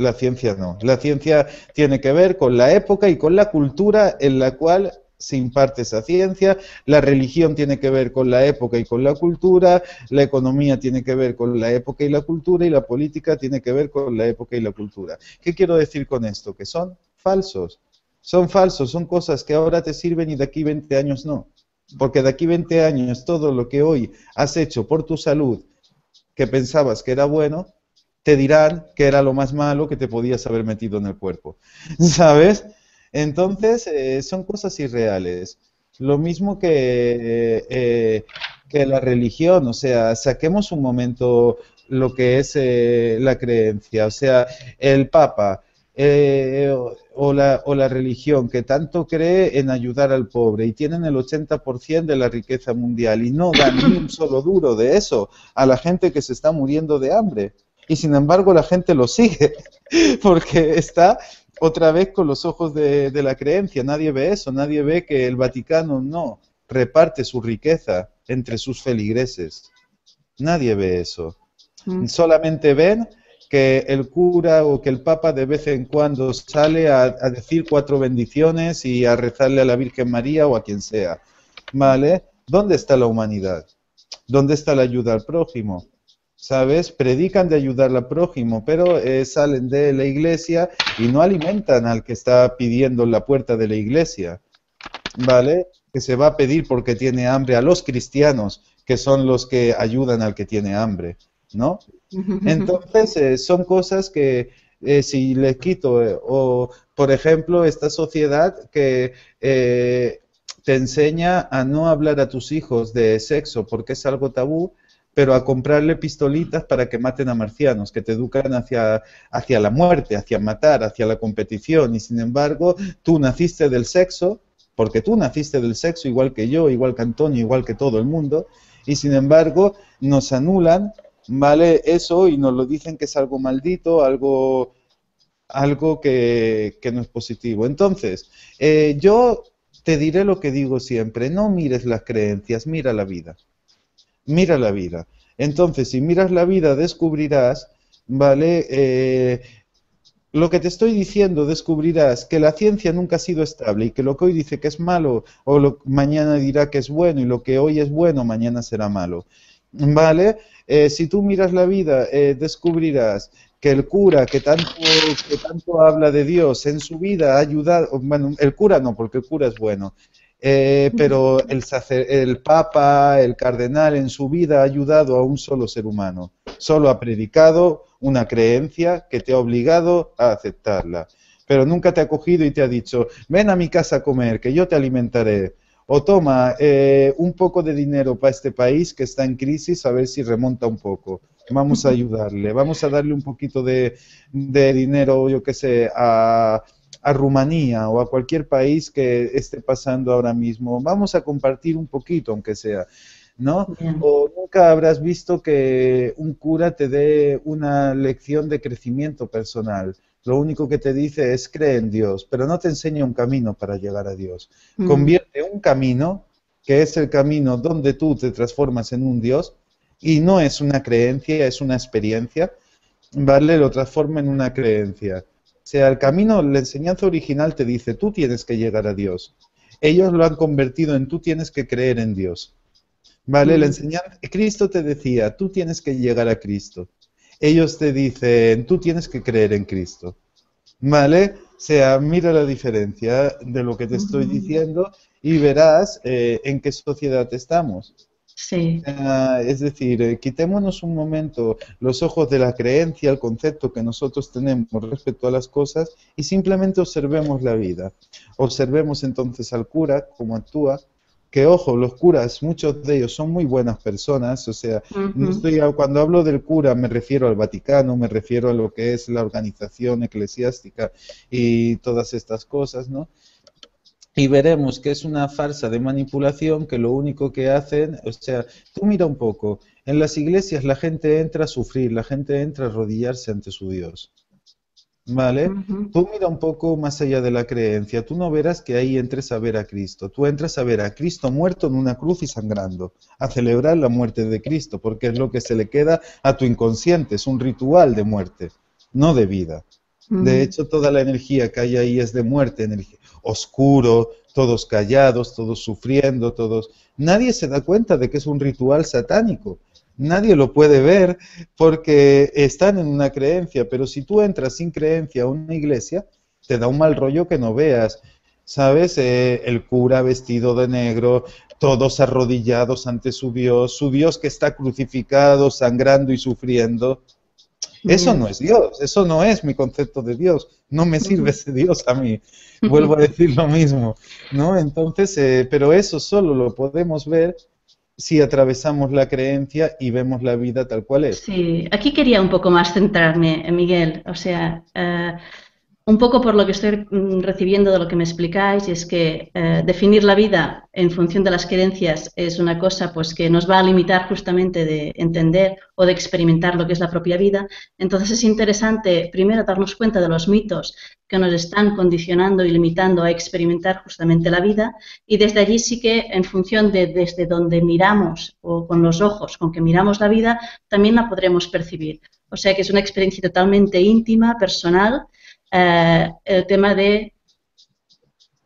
no. La ciencia tiene que ver con la época y con la cultura en la cual se imparte esa ciencia, la religión tiene que ver con la época y con la cultura, la economía tiene que ver con la época y la cultura, y la política tiene que ver con la época y la cultura. ¿Qué quiero decir con esto? Que son falsos. Son falsos, son cosas que ahora te sirven y de aquí 20 años no. Porque de aquí 20 años todo lo que hoy has hecho por tu salud, que pensabas que era bueno, te dirán que era lo más malo que te podías haber metido en el cuerpo, ¿sabes? Entonces, son cosas irreales. Lo mismo que la religión, o sea, saquemos un momento lo que es la creencia, o sea, el Papa o la religión que tanto cree en ayudar al pobre y tienen el 80% de la riqueza mundial y no dan ni un solo duro de eso a la gente que se está muriendo de hambre. Y sin embargo la gente lo sigue, porque está otra vez con los ojos de la creencia. Nadie ve eso, nadie ve que el Vaticano no reparte su riqueza entre sus feligreses. Nadie ve eso. Solamente ven que el cura o que el papa de vez en cuando sale a decir 4 bendiciones y a rezarle a la Virgen María o a quien sea. ¿Vale? ¿Dónde está la humanidad? ¿Dónde está la ayuda al prójimo? ¿Sabes? Predican de ayudar al prójimo, pero salen de la iglesia y no alimentan al que está pidiendo en la puerta de la iglesia, ¿vale? Que se va a pedir porque tiene hambre a los cristianos, que son los que ayudan al que tiene hambre, ¿no? Entonces, son cosas que si les quito, o por ejemplo, esta sociedad que te enseña a no hablar a tus hijos de sexo porque es algo tabú, pero a comprarle pistolitas para que maten a marcianos, que te educan hacia la muerte, hacia matar, hacia la competición, y sin embargo, tú naciste del sexo, porque tú naciste del sexo igual que yo, igual que Antonio, igual que todo el mundo, y sin embargo, nos anulan, ¿vale? Eso, y nos lo dicen que es algo maldito, algo que no es positivo. Entonces, yo te diré lo que digo siempre, no mires las creencias, mira la vida. Mira la vida. Entonces, si miras la vida, descubrirás, ¿vale? Lo que te estoy diciendo, descubrirás que la ciencia nunca ha sido estable y que lo que hoy dice que es malo, mañana dirá que es bueno, y lo que hoy es bueno, mañana será malo. ¿Vale? Si tú miras la vida, descubrirás que el cura que tanto habla de Dios en su vida ha ayudado, bueno, el cura no, porque el cura es bueno, pero el papa, el cardenal en su vida ha ayudado a un solo ser humano, solo ha predicado una creencia que te ha obligado a aceptarla, pero nunca te ha cogido y te ha dicho, ven a mi casa a comer, que yo te alimentaré, o toma un poco de dinero para este país que está en crisis, a ver si remonta un poco, vamos a ayudarle, vamos a darle un poquito de dinero, yo qué sé, a Rumanía o a cualquier país que esté pasando ahora mismo, vamos a compartir un poquito, aunque sea, ¿no? Bien. O nunca habrás visto que un cura te dé una lección de crecimiento personal. Lo único que te dice es cree en Dios, pero no te enseña un camino para llegar a Dios. Convierte un camino, que es el camino donde tú te transformas en un Dios, y no es una creencia, es una experiencia, ¿vale? Lo transforma en una creencia. O sea, el camino, la enseñanza original te dice, tú tienes que llegar a Dios. Ellos lo han convertido en tú tienes que creer en Dios. ¿Vale? La enseñanza, Cristo te decía, tú tienes que llegar a Cristo. Ellos te dicen, tú tienes que creer en Cristo. ¿Vale? O sea, mira la diferencia de lo que te estoy diciendo y verás en qué sociedad estamos. Sí. Es decir, quitémonos un momento los ojos de la creencia, el concepto que nosotros tenemos respecto a las cosas y simplemente observemos la vida. Observemos entonces al cura, cómo actúa, que ojo, los curas, muchos de ellos son muy buenas personas, o sea, cuando hablo del cura me refiero al Vaticano, me refiero a lo que es la organización eclesiástica y todas estas cosas, ¿no? Y veremos que es una farsa de manipulación que lo único que hacen, o sea, tú mira un poco, en las iglesias la gente entra a sufrir, la gente entra a arrodillarse ante su Dios, ¿vale? Tú mira un poco más allá de la creencia, tú no verás que ahí entres a ver a Cristo, tú entras a ver a Cristo muerto en una cruz y sangrando, a celebrar la muerte de Cristo, porque es lo que se le queda a tu inconsciente, es un ritual de muerte, no de vida. De hecho, toda la energía que hay ahí es de muerte, energía oscuro, todos callados, todos sufriendo, todos... Nadie se da cuenta de que es un ritual satánico. Nadie lo puede ver porque están en una creencia, pero si tú entras sin creencia a una iglesia, te da un mal rollo que no veas. ¿Sabes? El cura vestido de negro, todos arrodillados ante su Dios que está crucificado, sangrando y sufriendo. Eso no es Dios, eso no es mi concepto de Dios, no me sirve ese Dios a mí, vuelvo a decir lo mismo, ¿no? Entonces, pero eso solo lo podemos ver si atravesamos la creencia y vemos la vida tal cual es. Sí, aquí quería un poco más centrarme, Miguel. O sea, un poco por lo que estoy recibiendo de lo que me explicáis, es que definir la vida en función de las creencias es una cosa pues que nos va a limitar justamente de entender o de experimentar lo que es la propia vida. Entonces es interesante primero darnos cuenta de los mitos que nos están condicionando y limitando a experimentar justamente la vida, y desde allí sí que en función de desde donde miramos o con los ojos con que miramos la vida, también la podremos percibir. O sea que es una experiencia totalmente íntima, personal, el tema de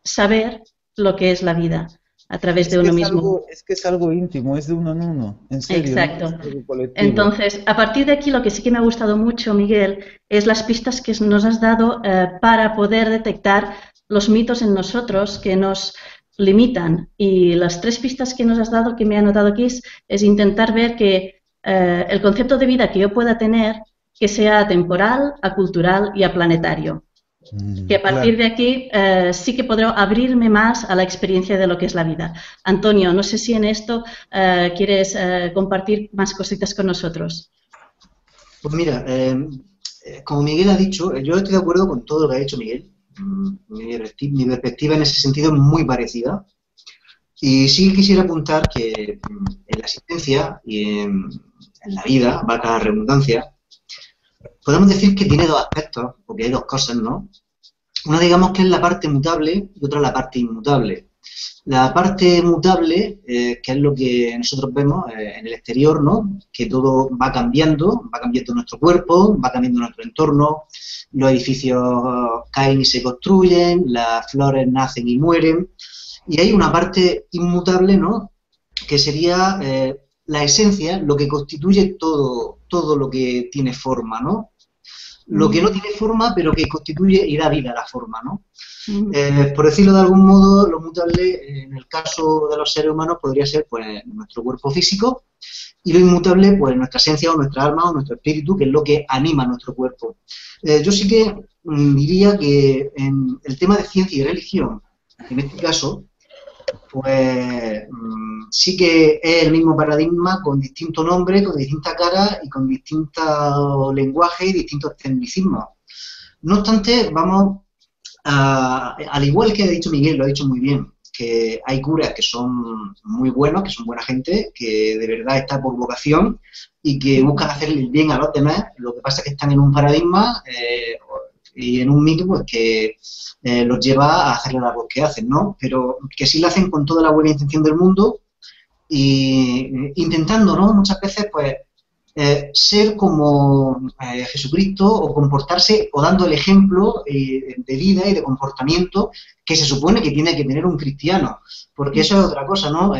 saber lo que es la vida a través de uno mismo. Es que es algo íntimo, es de uno en uno, en serio. Exacto. No es algo colectivo. Entonces, a partir de aquí lo que sí que me ha gustado mucho, Miguel, es las pistas que nos has dado para poder detectar los mitos en nosotros que nos limitan. Y las 3 pistas que nos has dado, que me he anotado aquí, es intentar ver que el concepto de vida que yo pueda tener, que sea atemporal, acultural y aplanetario. Que a partir de aquí sí que podré abrirme más a la experiencia de lo que es la vida. Antonio, no sé si en esto quieres compartir más cositas con nosotros. Pues mira, como Miguel ha dicho, yo estoy de acuerdo con todo lo que ha dicho Miguel. Mi perspectiva en ese sentido es muy parecida. Y sí quisiera apuntar que en la existencia y en la vida, valga la redundancia, podemos decir que tiene 2 aspectos, porque hay 2 cosas, ¿no? Una, digamos, que es la parte mutable y otra la parte inmutable. La parte mutable, que es lo que nosotros vemos en el exterior, ¿no? Que todo va cambiando nuestro cuerpo, va cambiando nuestro entorno, los edificios caen y se construyen, las flores nacen y mueren, y hay una parte inmutable, ¿no? Que sería la esencia, lo que constituye todo lo que tiene forma, ¿no? Lo que no tiene forma, pero que constituye y da vida a la forma, ¿no? Por decirlo de algún modo, lo mutable, en el caso de los seres humanos, podría ser pues nuestro cuerpo físico, y lo inmutable, pues nuestra esencia o nuestra alma o nuestro espíritu, que es lo que anima nuestro cuerpo. Yo sí que diría que en el tema de ciencia y religión, en este caso, pues sí que es el mismo paradigma con distinto nombre, con distinta cara y con distinto lenguaje y distintos tecnicismos. No obstante, vamos al igual que ha dicho Miguel, lo ha dicho muy bien, que hay curas que son muy buenos, que son buena gente, que de verdad está por vocación y que buscan hacerle el bien a los demás. Lo que pasa es que están en un paradigma y en un mito pues que los lleva a hacer la labor que hacen, ¿no? Pero que sí lo hacen con toda la buena intención del mundo y intentando, ¿no? Muchas veces, pues, ser como Jesucristo o comportarse o dando el ejemplo de vida y de comportamiento que se supone que tiene que tener un cristiano, porque eso es otra cosa, ¿no?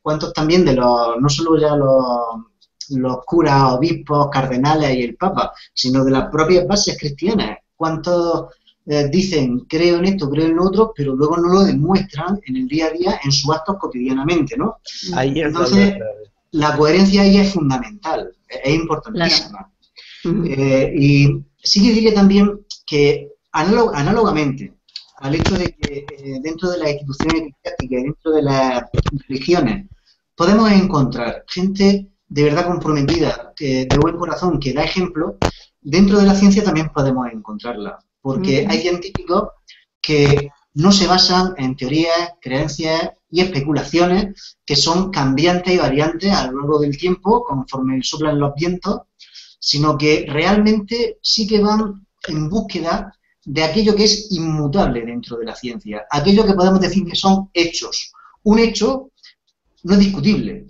¿Cuántos también de los, no solo ya los curas, obispos, cardenales y el papa, sino de las propias bases cristianas? ¿Cuántos dicen creo en esto, creo en lo otro, pero luego no lo demuestran en el día a día, en sus actos cotidianamente, ¿no? Ahí es entonces la coherencia ahí es fundamental, es importantísima. Claro. Y sí que diría también que análogamente al hecho de que dentro de las instituciones eclesiásticas y dentro de las religiones podemos encontrar gente de verdad comprometida, de buen corazón, que da ejemplo, dentro de la ciencia también podemos encontrarla, porque hay científicos que no se basan en teorías, creencias y especulaciones que son cambiantes y variantes a lo largo del tiempo conforme soplan los vientos, sino que realmente sí que van en búsqueda de aquello que es inmutable dentro de la ciencia, aquello que podemos decir que son hechos. Un hecho no es discutible,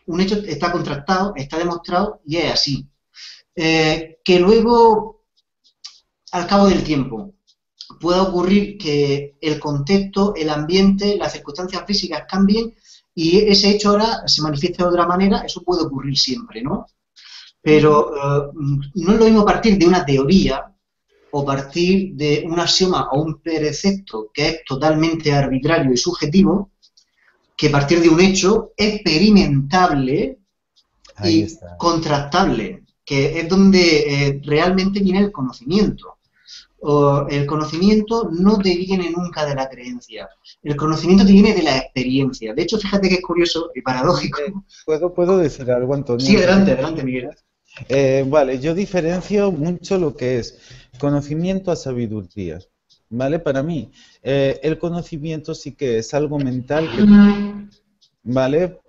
un hecho está contrastado, está demostrado y es así. Que luego, al cabo del tiempo, pueda ocurrir que el contexto, el ambiente, las circunstancias físicas cambien y ese hecho ahora se manifieste de otra manera, eso puede ocurrir siempre, ¿no? Pero no es lo mismo partir de una teoría o partir de un axioma o un precepto que es totalmente arbitrario y subjetivo, que partir de un hecho experimentable y contrastable. que es donde realmente viene el conocimiento. O el conocimiento no te viene nunca de la creencia, el conocimiento te viene de la experiencia. De hecho, fíjate que es curioso y paradójico. ¿Puedo decir algo, Antonio? Sí, adelante, adelante, Miguel. Vale, yo diferencio mucho lo que es conocimiento a sabiduría. ¿Vale? Para mí, el conocimiento sí que es algo mental que, ¿vale?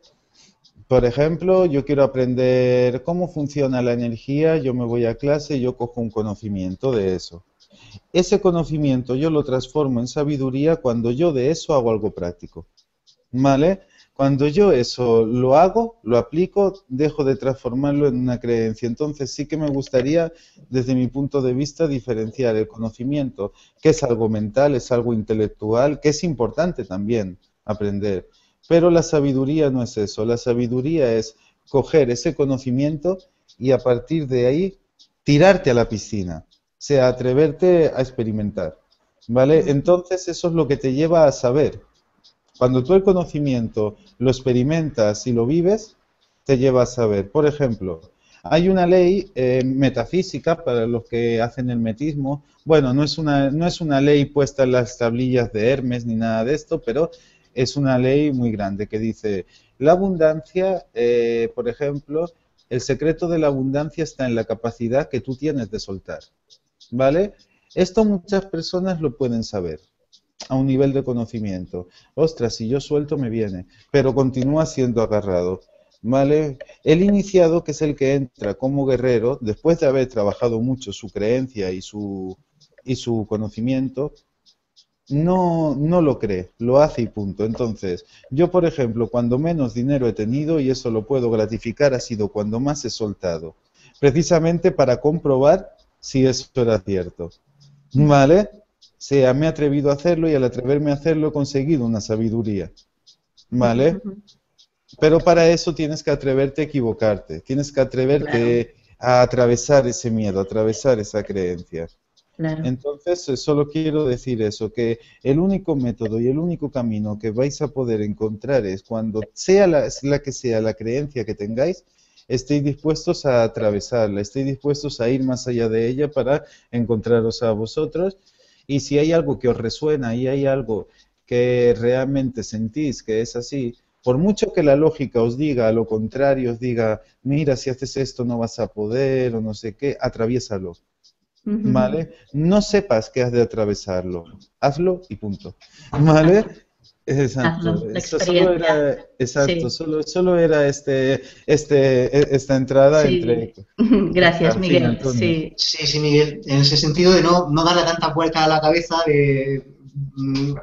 Por ejemplo, yo quiero aprender cómo funciona la energía, yo me voy a clase y yo cojo un conocimiento de eso. Ese conocimiento yo lo transformo en sabiduría cuando yo de eso hago algo práctico, ¿vale? Cuando yo eso lo hago, lo aplico, dejo de transformarlo en una creencia. Entonces sí que me gustaría, desde mi punto de vista, diferenciar el conocimiento, que es algo mental, es algo intelectual, que es importante también aprender. Pero la sabiduría no es eso. La sabiduría es coger ese conocimiento y a partir de ahí tirarte a la piscina. O sea, atreverte a experimentar, ¿vale? Entonces eso es lo que te lleva a saber. Cuando tú el conocimiento lo experimentas y lo vives, te lleva a saber. Por ejemplo, hay una ley metafísica para los que hacen el metismo. Bueno, no es una ley puesta en las tablillas de Hermes ni nada de esto, pero es una ley muy grande que dice, la abundancia, por ejemplo, el secreto de la abundancia está en la capacidad que tú tienes de soltar, ¿vale? Esto muchas personas lo pueden saber a un nivel de conocimiento. Ostras, si yo suelto me viene, pero continúa siendo agarrado, ¿vale? El iniciado, que es el que entra como guerrero, después de haber trabajado mucho su creencia y su conocimiento, no lo cree, lo hace y punto. Entonces, yo, por ejemplo, cuando menos dinero he tenido, y eso lo puedo gratificar, ha sido cuando más he soltado, precisamente para comprobar si eso era cierto, ¿vale? O sea, me he atrevido a hacerlo y al atreverme a hacerlo he conseguido una sabiduría, ¿vale? Pero para eso tienes que atreverte a equivocarte, tienes que atreverte a atravesar ese miedo, a atravesar esa creencia. Claro. Entonces, solo quiero decir eso, que el único método y el único camino que vais a poder encontrar es cuando sea la que sea la creencia que tengáis, estéis dispuestos a atravesarla, estéis dispuestos a ir más allá de ella para encontraros a vosotros. Y si hay algo que os resuena y hay algo que realmente sentís que es así, por mucho que la lógica os diga a lo contrario, os diga, mira, si haces esto no vas a poder o no sé qué, atraviésalo, ¿vale? No sepas que has de atravesarlo, hazlo y punto, ¿vale? Exacto, Hazlo, la eso solo experiencia. era, exacto, Sí, solo era esta entrada sí. entre... Gracias, En fin, Miguel. Antonio. Sí. Sí, sí, Miguel, en ese sentido de no darle tantas vueltas a la cabeza de mm,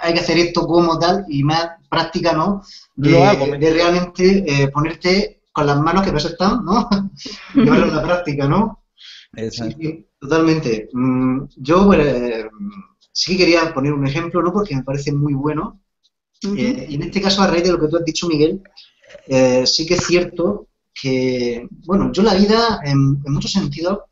hay que hacer esto como tal y más práctica, ¿no? Lo hago, De realmente ponerte con las manos que eso están, ¿no? Llevarlo a la práctica, ¿no? Sí, exacto. sí, totalmente. Yo pues, sí quería poner un ejemplo, ¿no? Porque me parece muy bueno. Y en este caso, a raíz de lo que tú has dicho, Miguel, sí que es cierto que, bueno, yo la vida en muchos sentidos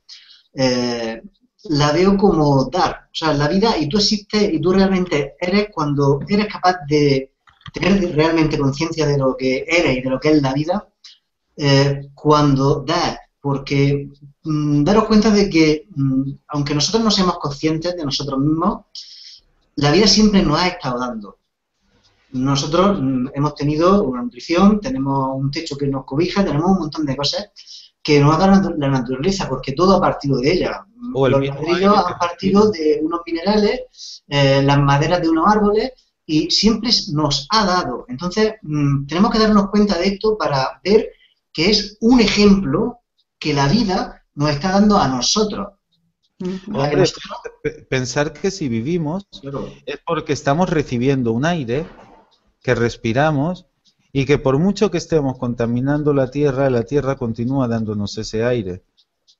eh, la veo como dar. O sea, la vida y tú existes y tú realmente eres cuando eres capaz de tener realmente conciencia de lo que eres y de lo que es la vida, cuando das. Porque daros cuenta de que, aunque nosotros no seamos conscientes de nosotros mismos, la vida siempre nos ha estado dando. Nosotros hemos tenido una nutrición, tenemos un techo que nos cobija, tenemos un montón de cosas que nos ha dado la naturaleza, porque todo ha partido de ella. O el Los mismo ladrillos aire que han partido respiramos. de unos minerales, las maderas de unos árboles, y siempre nos ha dado. Entonces, tenemos que darnos cuenta de esto para ver que es un ejemplo que la vida nos está dando a nosotros. A que Hombre, nosotros, pensar que si vivimos claro, es porque estamos recibiendo un aire que respiramos y que por mucho que estemos contaminando la tierra continúa dándonos ese aire.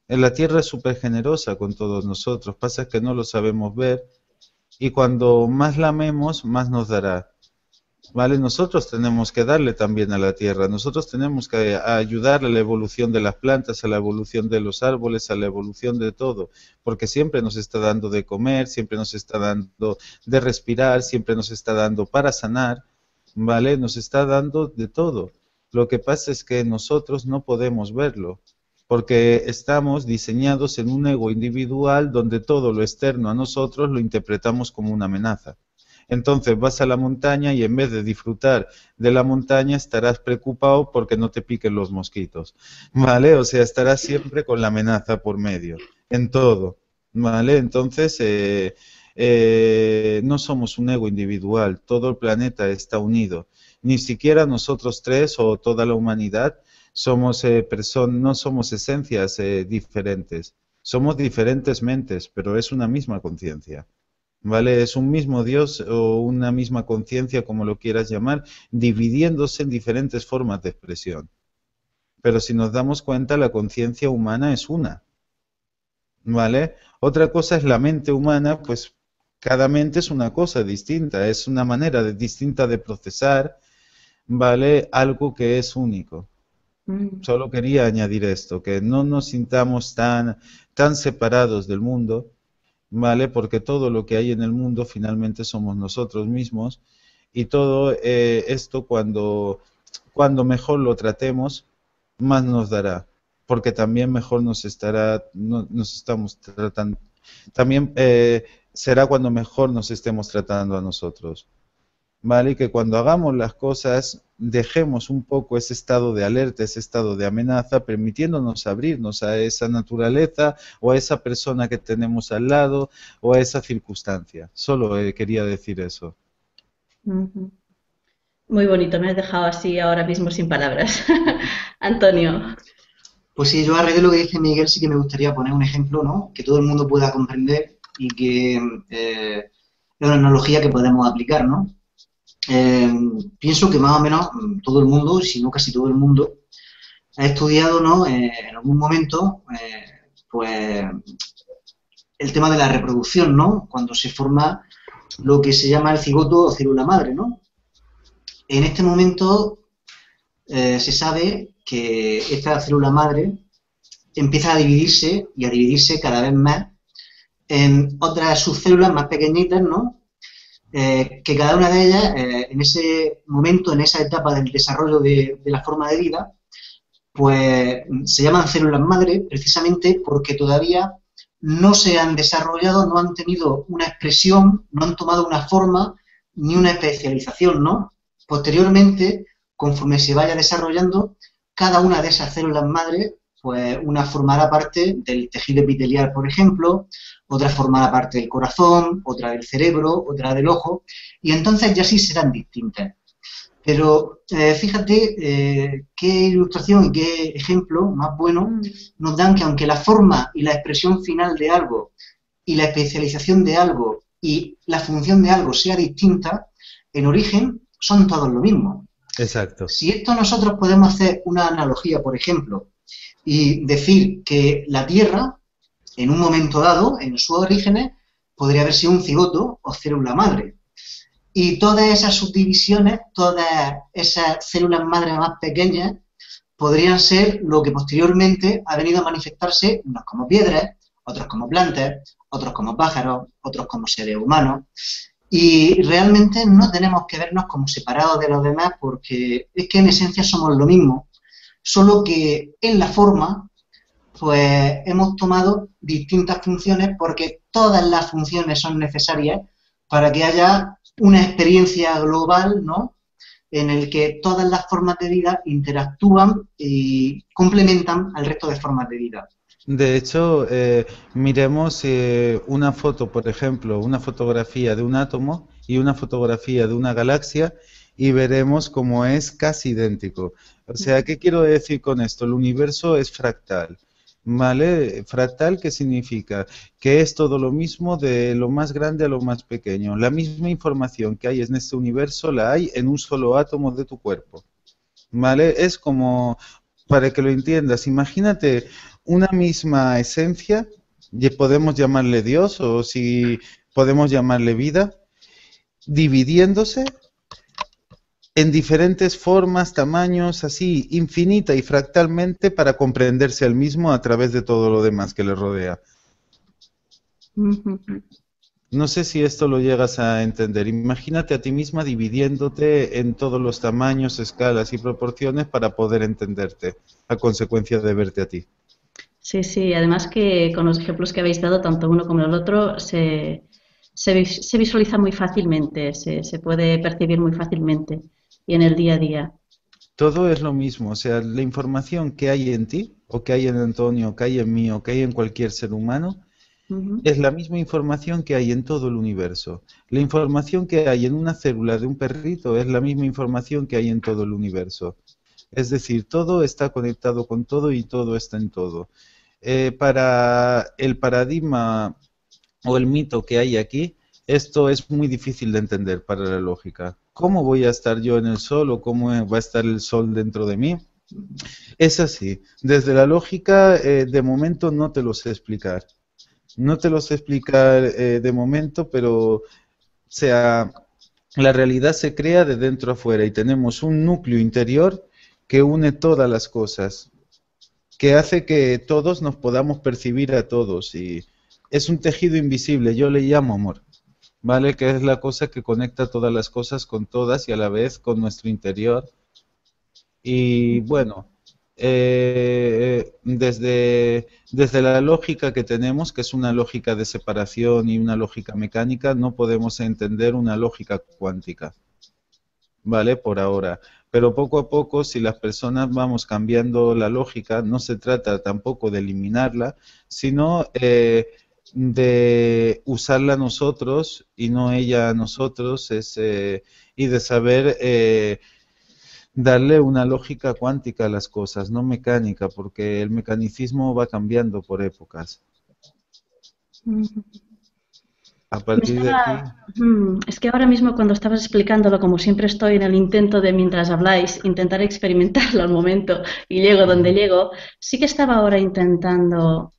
La tierra es súper generosa con todos nosotros, pasa que no lo sabemos ver y cuando más la amemos, más nos dará. ¿Vale? Nosotros tenemos que darle también a la tierra, nosotros tenemos que ayudar a la evolución de las plantas, a la evolución de los árboles, a la evolución de todo, porque siempre nos está dando de comer, siempre nos está dando de respirar, siempre nos está dando para sanar, ¿vale? Nos está dando de todo. Lo que pasa es que nosotros no podemos verlo. porque estamos diseñados en un ego individual donde todo lo externo a nosotros lo interpretamos como una amenaza. Entonces vas a la montaña y en vez de disfrutar de la montaña estarás preocupado porque no te piquen los mosquitos, ¿vale? O sea, estarás siempre con la amenaza por medio, en todo, ¿vale? Entonces, no somos un ego individual, todo el planeta está unido. Ni siquiera nosotros tres o toda la humanidad somos no somos esencias diferentes. Somos diferentes mentes, pero es una misma conciencia. ¿Vale? Es un mismo Dios o una misma conciencia, como lo quieras llamar, dividiéndose en diferentes formas de expresión. Pero si nos damos cuenta, la conciencia humana es una. ¿Vale? Otra cosa es la mente humana, pues cada mente es una cosa distinta, es una manera distinta de procesar, ¿vale? Algo que es único. Solo quería añadir esto, que no nos sintamos tan separados del mundo, ¿vale? Porque todo lo que hay en el mundo finalmente somos nosotros mismos y todo esto cuando mejor lo tratemos, más nos dará, porque también mejor nos estamos tratando, también será cuando mejor nos estemos tratando a nosotros, ¿vale? Y que cuando hagamos las cosas dejemos un poco ese estado de alerta, ese estado de amenaza, permitiéndonos abrirnos a esa naturaleza o a esa persona que tenemos al lado o a esa circunstancia. Solo quería decir eso. Muy bonito, me has dejado así ahora mismo sin palabras. Antonio. Pues sí, yo a raíz de lo que dice Miguel sí que me gustaría poner un ejemplo, ¿no? Que todo el mundo pueda comprender y que es una analogía que podemos aplicar, ¿no? Pienso que más o menos todo el mundo, si no casi todo el mundo, ha estudiado, ¿no? En algún momento, pues, el tema de la reproducción, ¿no? Cuando se forma lo que se llama el cigoto o célula madre, ¿no? En este momento se sabe que esta célula madre empieza a dividirse y a dividirse cada vez más en otras subcélulas más pequeñitas, ¿no? Que cada una de ellas, en ese momento, en esa etapa del desarrollo de la forma de vida, pues se llaman células madre precisamente porque todavía no se han desarrollado, no han tenido una expresión, no han tomado una forma ni una especialización, ¿no? Posteriormente, conforme se vaya desarrollando, cada una de esas células madre, pues una formará parte del tejido epitelial, por ejemplo, otra formará parte del corazón, otra del cerebro, otra del ojo, y entonces ya sí serán distintas. Pero fíjate qué ilustración y qué ejemplo más bueno nos dan que aunque la forma y la expresión final de algo y la especialización de algo y la función de algo sea distinta, en origen son todos lo mismo. Exacto. Si esto nosotros podemos hacer una analogía, por ejemplo, y decir que la Tierra, en un momento dado, en sus orígenes, podría haber sido un cigoto o célula madre. Y todas esas subdivisiones, todas esas células madre más pequeñas, podrían ser lo que posteriormente ha venido a manifestarse, unos como piedras, otros como plantas, otros como pájaros, otros como seres humanos. Y realmente no tenemos que vernos como separados de los demás porque es que en esencia somos lo mismo, solo que en la forma pues hemos tomado distintas funciones porque todas las funciones son necesarias para que haya una experiencia global, ¿no? En el que todas las formas de vida interactúan y complementan al resto de formas de vida. De hecho, miremos una foto, por ejemplo, una fotografía de un átomo y una fotografía de una galaxia y veremos cómo es casi idéntico. O sea, ¿qué quiero decir con esto? El universo es fractal, ¿vale? Fractal, ¿qué significa? Que es todo lo mismo de lo más grande a lo más pequeño. La misma información que hay en este universo la hay en un solo átomo de tu cuerpo, ¿vale? Es como, para que lo entiendas, imagínate una misma esencia, y podemos llamarle Dios o si podemos llamarle vida, dividiéndose en diferentes formas, tamaños, así, infinita y fractalmente para comprenderse al mismo a través de todo lo demás que le rodea. No sé si esto lo llegas a entender. Imagínate a ti misma dividiéndote en todos los tamaños, escalas y proporciones para poder entenderte, a consecuencia de verte a ti. Sí, sí, además que con los ejemplos que habéis dado, tanto uno como el otro, se visualiza muy fácilmente, se puede percibir muy fácilmente y en el día a día. Todo es lo mismo, o sea, la información que hay en ti, o que hay en Antonio, o que hay en mí, o que hay en cualquier ser humano, Ujú, es la misma información que hay en todo el universo. La información que hay en una célula de un perrito es la misma información que hay en todo el universo. Es decir, todo está conectado con todo y todo está en todo. Para el paradigma o el mito que hay aquí, esto es muy difícil de entender para la lógica. ¿Cómo voy a estar yo en el sol o cómo va a estar el sol dentro de mí? Es así. Desde la lógica, de momento no te lo sé explicar. No te lo sé explicar de momento, pero o sea, la realidad se crea de dentro a fuera y tenemos un núcleo interior que une todas las cosas, que hace que todos nos podamos percibir a todos y es un tejido invisible, yo le llamo amor, ¿vale? Que es la cosa que conecta todas las cosas con todas y a la vez con nuestro interior. Y bueno, desde la lógica que tenemos, que es una lógica de separación y una lógica mecánica, no podemos entender una lógica cuántica. ¿Vale? Por ahora. Pero poco a poco, si las personas vamos cambiando la lógica, no se trata tampoco de eliminarla, sino de usarla nosotros y no ella a nosotros, y de saber darle una lógica cuántica a las cosas, no mecánica, porque el mecanicismo va cambiando por épocas. ujú. A Me partir de aquí, estaba, es que ahora mismo cuando estabas explicándolo, como siempre estoy en el intento de, mientras habláis, intentar experimentarlo al momento y llego donde ujú, llego, sí que estaba ahora intentando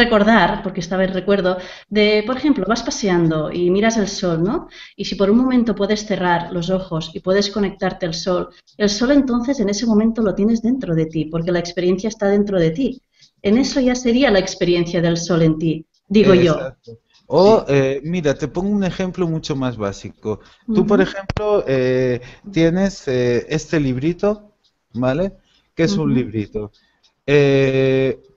recordar, porque estaba en recuerdo, de, por ejemplo, vas paseando y miras el sol, ¿no? Y si por un momento puedes cerrar los ojos y puedes conectarte al sol, el sol entonces en ese momento lo tienes dentro de ti, porque la experiencia está dentro de ti. En eso ya sería la experiencia del sol en ti, digo yo. exacto. O, Sí. mira, te pongo un ejemplo mucho más básico. Tú, por Ujú, ejemplo, tienes este librito, ¿vale? ¿Qué es un ujú, librito?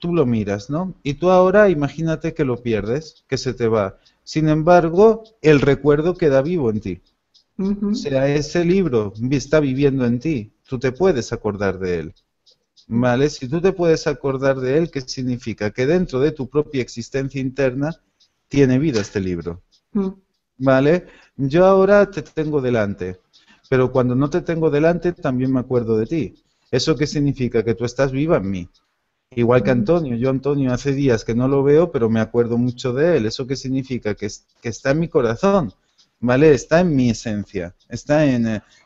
Tú lo miras, ¿no? Y tú ahora imagínate que lo pierdes, que se te va. Sin embargo, el recuerdo queda vivo en ti. O ujú, sea, ese libro está viviendo en ti. Tú te puedes acordar de él. ¿Vale? Si tú te puedes acordar de él, ¿qué significa? Que dentro de tu propia existencia interna tiene vida este libro. ujú, ¿Vale? Yo ahora te tengo delante, pero cuando no te tengo delante también me acuerdo de ti. ¿Eso qué significa? Que tú estás viva en mí. Igual que ujú, Antonio. Yo Antonio hace días que no lo veo, pero me acuerdo mucho de él. ¿Eso qué significa? Que está en mi corazón. ¿Vale? Está en mi esencia. Está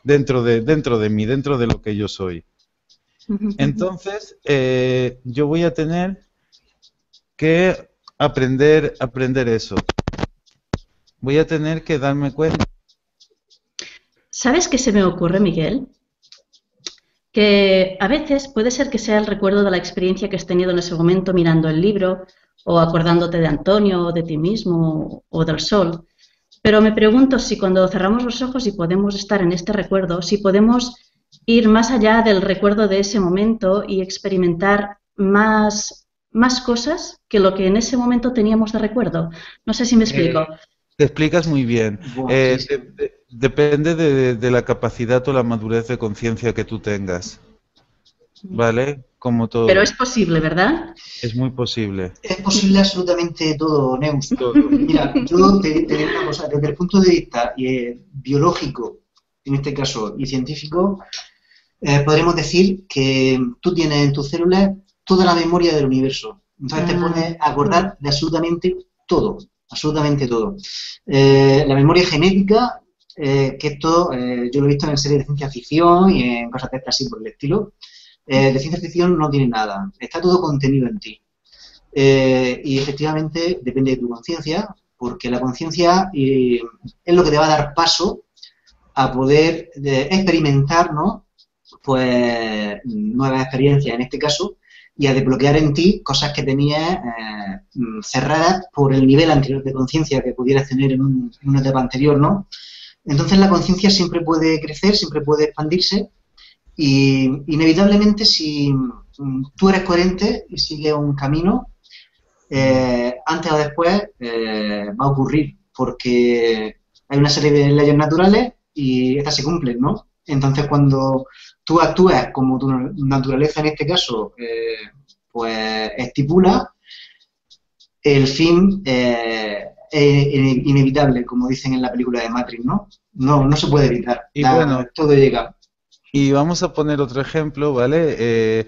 dentro de mí, dentro de lo que yo soy. ujú, ujú. Entonces, yo voy a tener que aprender eso. Voy a tener que darme cuenta. ¿Sabes qué se me ocurre, Miguel? Que a veces puede ser que sea el recuerdo de la experiencia que has tenido en ese momento mirando el libro o acordándote de Antonio o de ti mismo o del sol. Pero me pregunto si cuando cerramos los ojos y podemos estar en este recuerdo, si podemos ir más allá del recuerdo de ese momento y experimentar más cosas que lo que en ese momento teníamos de recuerdo. No sé si me explico. Te explicas muy bien. Buah, sí, sí. Depende de la capacidad o la madurez de conciencia que tú tengas, ¿vale? Como Pero todo. es posible, ¿verdad? Es muy posible. Es posible absolutamente todo, Neus. Todo. Mira, yo te digo una cosa, desde el punto de vista biológico, en este caso, y científico, podremos decir que tú tienes en tus células toda la memoria del universo. Entonces te Ah, puedes acordar de absolutamente todo, absolutamente todo. La memoria genética, que esto yo lo he visto en series de ciencia ficción y en cosas de estas así por el estilo, de ciencia ficción no tiene nada, está todo contenido en ti. Y efectivamente depende de tu conciencia, porque la conciencia es lo que te va a dar paso a poder experimentar, ¿no? Pues nuevas experiencias en este caso y a desbloquear en ti cosas que tenías cerradas por el nivel anterior de conciencia que pudieras tener en una etapa anterior, ¿no? Entonces la conciencia siempre puede crecer, siempre puede expandirse y inevitablemente tú eres coherente y sigues un camino, antes o después va a ocurrir, porque hay una serie de leyes naturales y estas se cumplen, ¿no? Entonces, cuando tú actúas como tu naturaleza, en este caso, pues estipula, el fin es inevitable, como dicen en la película de Matrix, ¿no? No se puede evitar, Y bueno, todo llega. y vamos a poner otro ejemplo, ¿vale?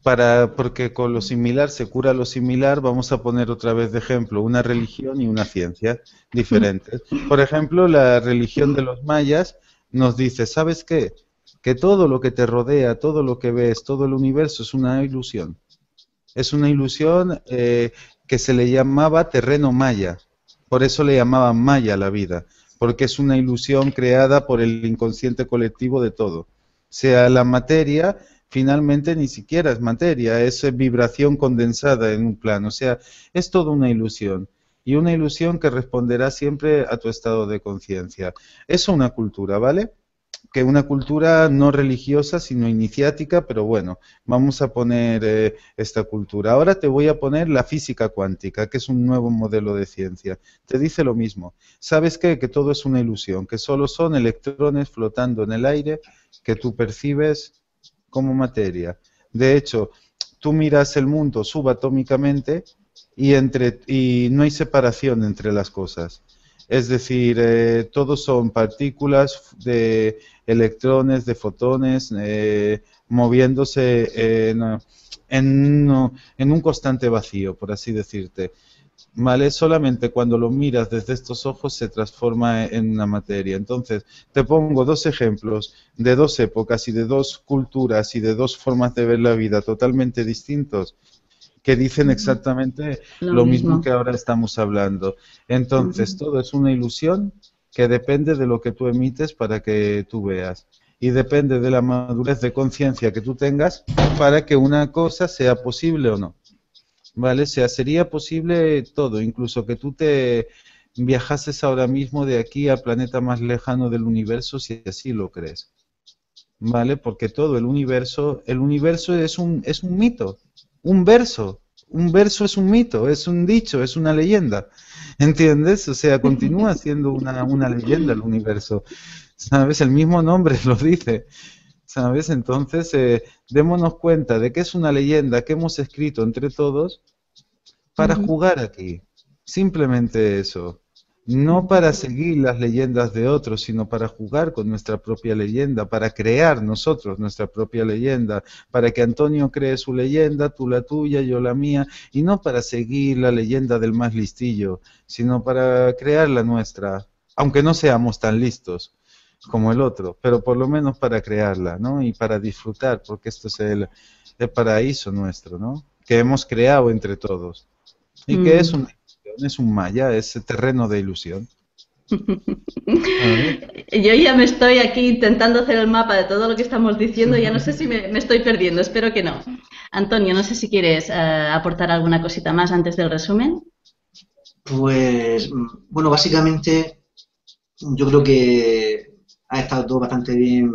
Porque con lo similar se cura lo similar, vamos a poner otra vez de ejemplo una religión y una ciencia diferentes. Por ejemplo, la religión de los mayas nos dice, ¿sabes qué? Que todo lo que te rodea, todo lo que ves, todo el universo es una ilusión. Es una ilusión que se le llamaba terreno maya. Por eso le llamaban maya a la vida, porque es una ilusión creada por el inconsciente colectivo de todo. O sea, la materia finalmente ni siquiera es materia, es vibración condensada en un plano. O sea, es toda una ilusión. Y una ilusión que responderá siempre a tu estado de conciencia. Es una cultura, ¿vale? Que una cultura no religiosa, sino iniciática, pero bueno, vamos a poner esta cultura. Ahora te voy a poner la física cuántica, que es un nuevo modelo de ciencia. Te dice lo mismo. ¿Sabes qué? Que todo es una ilusión, que solo son electrones flotando en el aire que tú percibes como materia. De hecho, tú miras el mundo subatómicamente y no hay separación entre las cosas. Es decir, todos son partículas de electrones, de fotones, moviéndose en un constante vacío, por así decirte. ¿Vale? Solamente cuando lo miras desde estos ojos se transforma en una materia. Entonces, te pongo dos ejemplos de dos épocas y de dos culturas y de dos formas de ver la vida totalmente distintos que dicen exactamente Lo lo mismo mismo. que ahora estamos hablando. Entonces, todo es una ilusión que depende de lo que tú emites para que tú veas. Y depende de la madurez de conciencia que tú tengas para que una cosa sea posible o no. ¿Vale? O sea, sería posible todo, incluso que tú te viajases ahora mismo de aquí al planeta más lejano del universo si así lo crees. ¿Vale? Porque todo el universo es un mito, un verso es un mito, es un dicho, es una leyenda, ¿entiendes? O sea, continúa siendo una leyenda el universo, ¿sabes? El mismo nombre lo dice, ¿sabes? Entonces, démonos cuenta de que es una leyenda que hemos escrito entre todos para jugar aquí, simplemente eso. No para seguir las leyendas de otros, sino para jugar con nuestra propia leyenda, para crear nosotros nuestra propia leyenda, para que Antonio cree su leyenda, tú la tuya, yo la mía, y no para seguir la leyenda del más listillo, sino para crear la nuestra, aunque no seamos tan listos como el otro, pero por lo menos para crearla, ¿no? Y para disfrutar, porque esto es el paraíso nuestro, ¿no? Que hemos creado entre todos. ¿Y qué es una ilusión? Es un maya, es terreno de ilusión. ¿Sabes? Yo ya me estoy aquí intentando hacer el mapa de todo lo que estamos diciendo, ya no sé si me estoy perdiendo, espero que no. Antonio, no sé si quieres aportar alguna cosita más antes del resumen. Pues, bueno, básicamente yo creo que ha estado todo bastante bien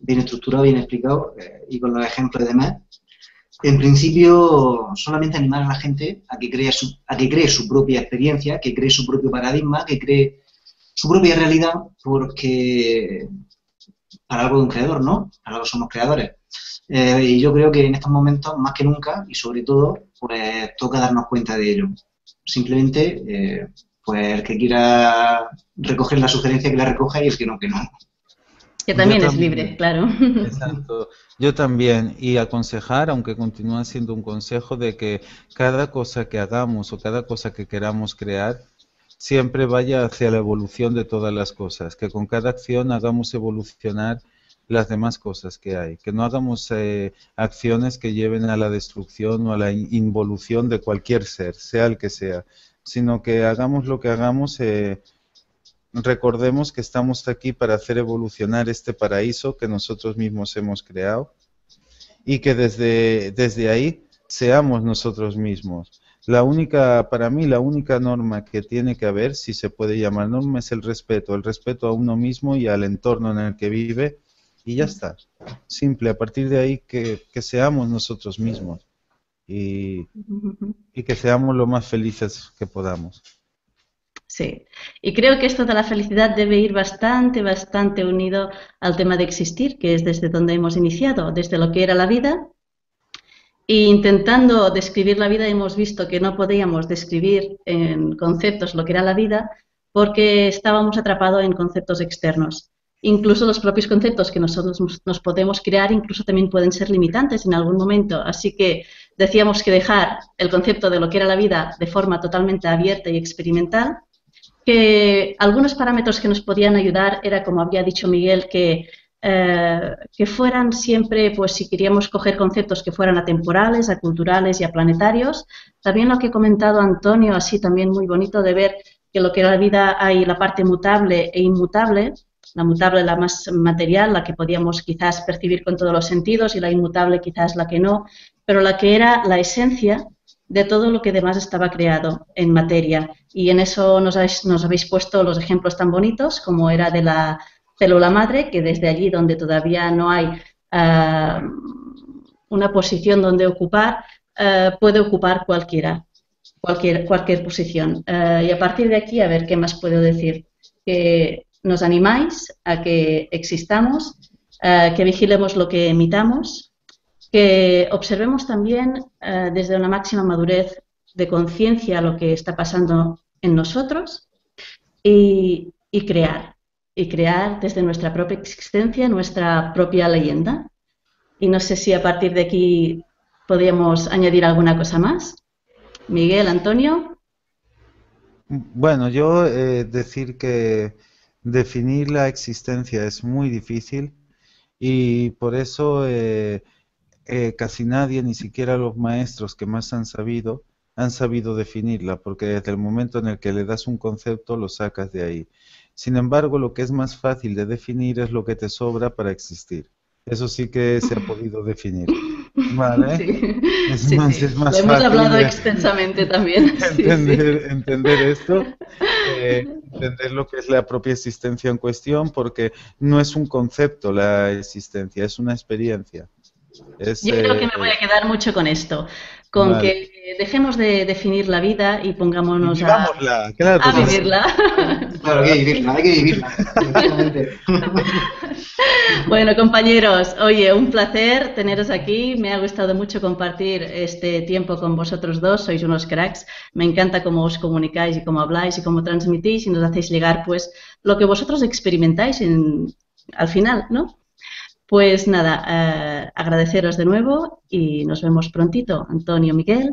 estructurado, bien explicado, y con los ejemplos y demás. En principio, solamente animar a la gente a que cree su propia experiencia, que cree su propio paradigma, que cree su propia realidad, porque para algo de un creador, ¿no? Para algo somos creadores. Y yo creo que en estos momentos, más que nunca, y sobre todo, pues toca darnos cuenta de ello. Simplemente, pues el que quiera recoger la sugerencia, que la recoja, y el que no, que no. Que Yo también es libre, también, claro. exacto. Yo también, y aconsejar, aunque continúa siendo un consejo, de que cada cosa que hagamos o cada cosa que queramos crear, siempre vaya hacia la evolución de todas las cosas, que con cada acción hagamos evolucionar las demás cosas que hay, que no hagamos acciones que lleven a la destrucción o a la involución de cualquier ser, sea el que sea, sino que hagamos lo que hagamos, recordemos que estamos aquí para hacer evolucionar este paraíso que nosotros mismos hemos creado y que desde ahí seamos nosotros mismos. Para mí, la única norma que tiene que haber, si se puede llamar norma, es el respeto a uno mismo y al entorno en el que vive, y ya está. Simple, a partir de ahí que seamos nosotros mismos y, y que seamos lo más felices que podamos. Sí, y creo que esto de la felicidad debe ir bastante, bastante unido al tema de existir, que es desde donde hemos iniciado, desde lo que era la vida. E intentando describir la vida hemos visto que no podíamos describir en conceptos lo que era la vida porque estábamos atrapados en conceptos externos. Incluso los propios conceptos que nosotros nos podemos crear incluso también pueden ser limitantes en algún momento. Así que decíamos que dejar el concepto de lo que era la vida de forma totalmente abierta y experimental, que algunos parámetros que nos podían ayudar era, como había dicho Miguel, que fueran siempre, pues si queríamos coger conceptos que fueran atemporales, aculturales y aplanetarios. También lo que ha comentado Antonio, así también muy bonito de ver que lo que era la vida hay la parte mutable e inmutable, la mutable la más material, la que podíamos quizás percibir con todos los sentidos, y la inmutable quizás la que no, pero la que era la esencia de todo lo que demás estaba creado en materia. Y en eso nos habéis puesto los ejemplos tan bonitos como era de la célula madre, que desde allí donde todavía no hay una posición donde ocupar, puede ocupar cualquier posición. Y a partir de aquí, a ver qué más puedo decir. Que nos animáis a que existamos, que vigilemos lo que emitamos, que observemos también desde una máxima madurez de conciencia lo que está pasando en nosotros y crear desde nuestra propia existencia, nuestra propia leyenda. Y no sé si a partir de aquí podríamos añadir alguna cosa más. Miguel, Antonio. Bueno, yo decir que definir la existencia es muy difícil y por eso casi nadie, ni siquiera los maestros que más han sabido definirla, porque desde el momento en el que le das un concepto lo sacas de ahí. Sin embargo, lo que es más fácil de definir es lo que te sobra para existir. Eso sí que se ha podido definir. ¿Vale? Sí, Es sí, más, sí. es más Lo hemos fácil hablado extensamente también. Sí, entender esto, entender lo que es la propia existencia en cuestión, porque no es un concepto la existencia, es una experiencia. Yo creo que me voy a quedar mucho con esto, con Vale. que dejemos de definir la vida y Y pongámonos vivámosla, claro a que sí. vivirla. Claro, hay que vivirla, hay que vivirla. Exactamente. Bueno, compañeros, oye, un placer teneros aquí. Me ha gustado mucho compartir este tiempo con vosotros dos. Sois unos cracks. Me encanta cómo os comunicáis y cómo habláis y cómo transmitís y nos hacéis llegar, pues, lo que vosotros experimentáis al final, ¿no? Pues nada, agradeceros de nuevo y nos vemos prontito. Antonio, Miguel.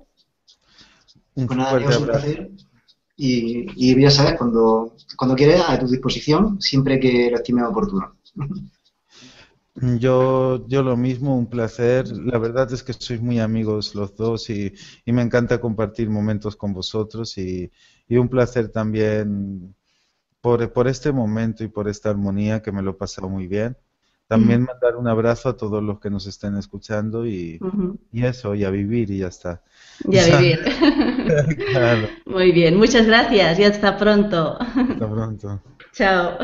Un Pues nada, fuerte Diego, es un abrazo. placer. Y ya sabes, cuando quieras, a tu disposición, siempre que lo estimes oportuno. Yo lo mismo, un placer. La verdad es que sois muy amigos los dos y me encanta compartir momentos con vosotros y un placer también por este momento y por esta armonía que me lo he pasado muy bien. También mandar un abrazo a todos los que nos estén escuchando y eso, y a vivir y ya está. Y a vivir. Claro, Muy bien, muchas gracias y hasta pronto. hasta pronto. Chao.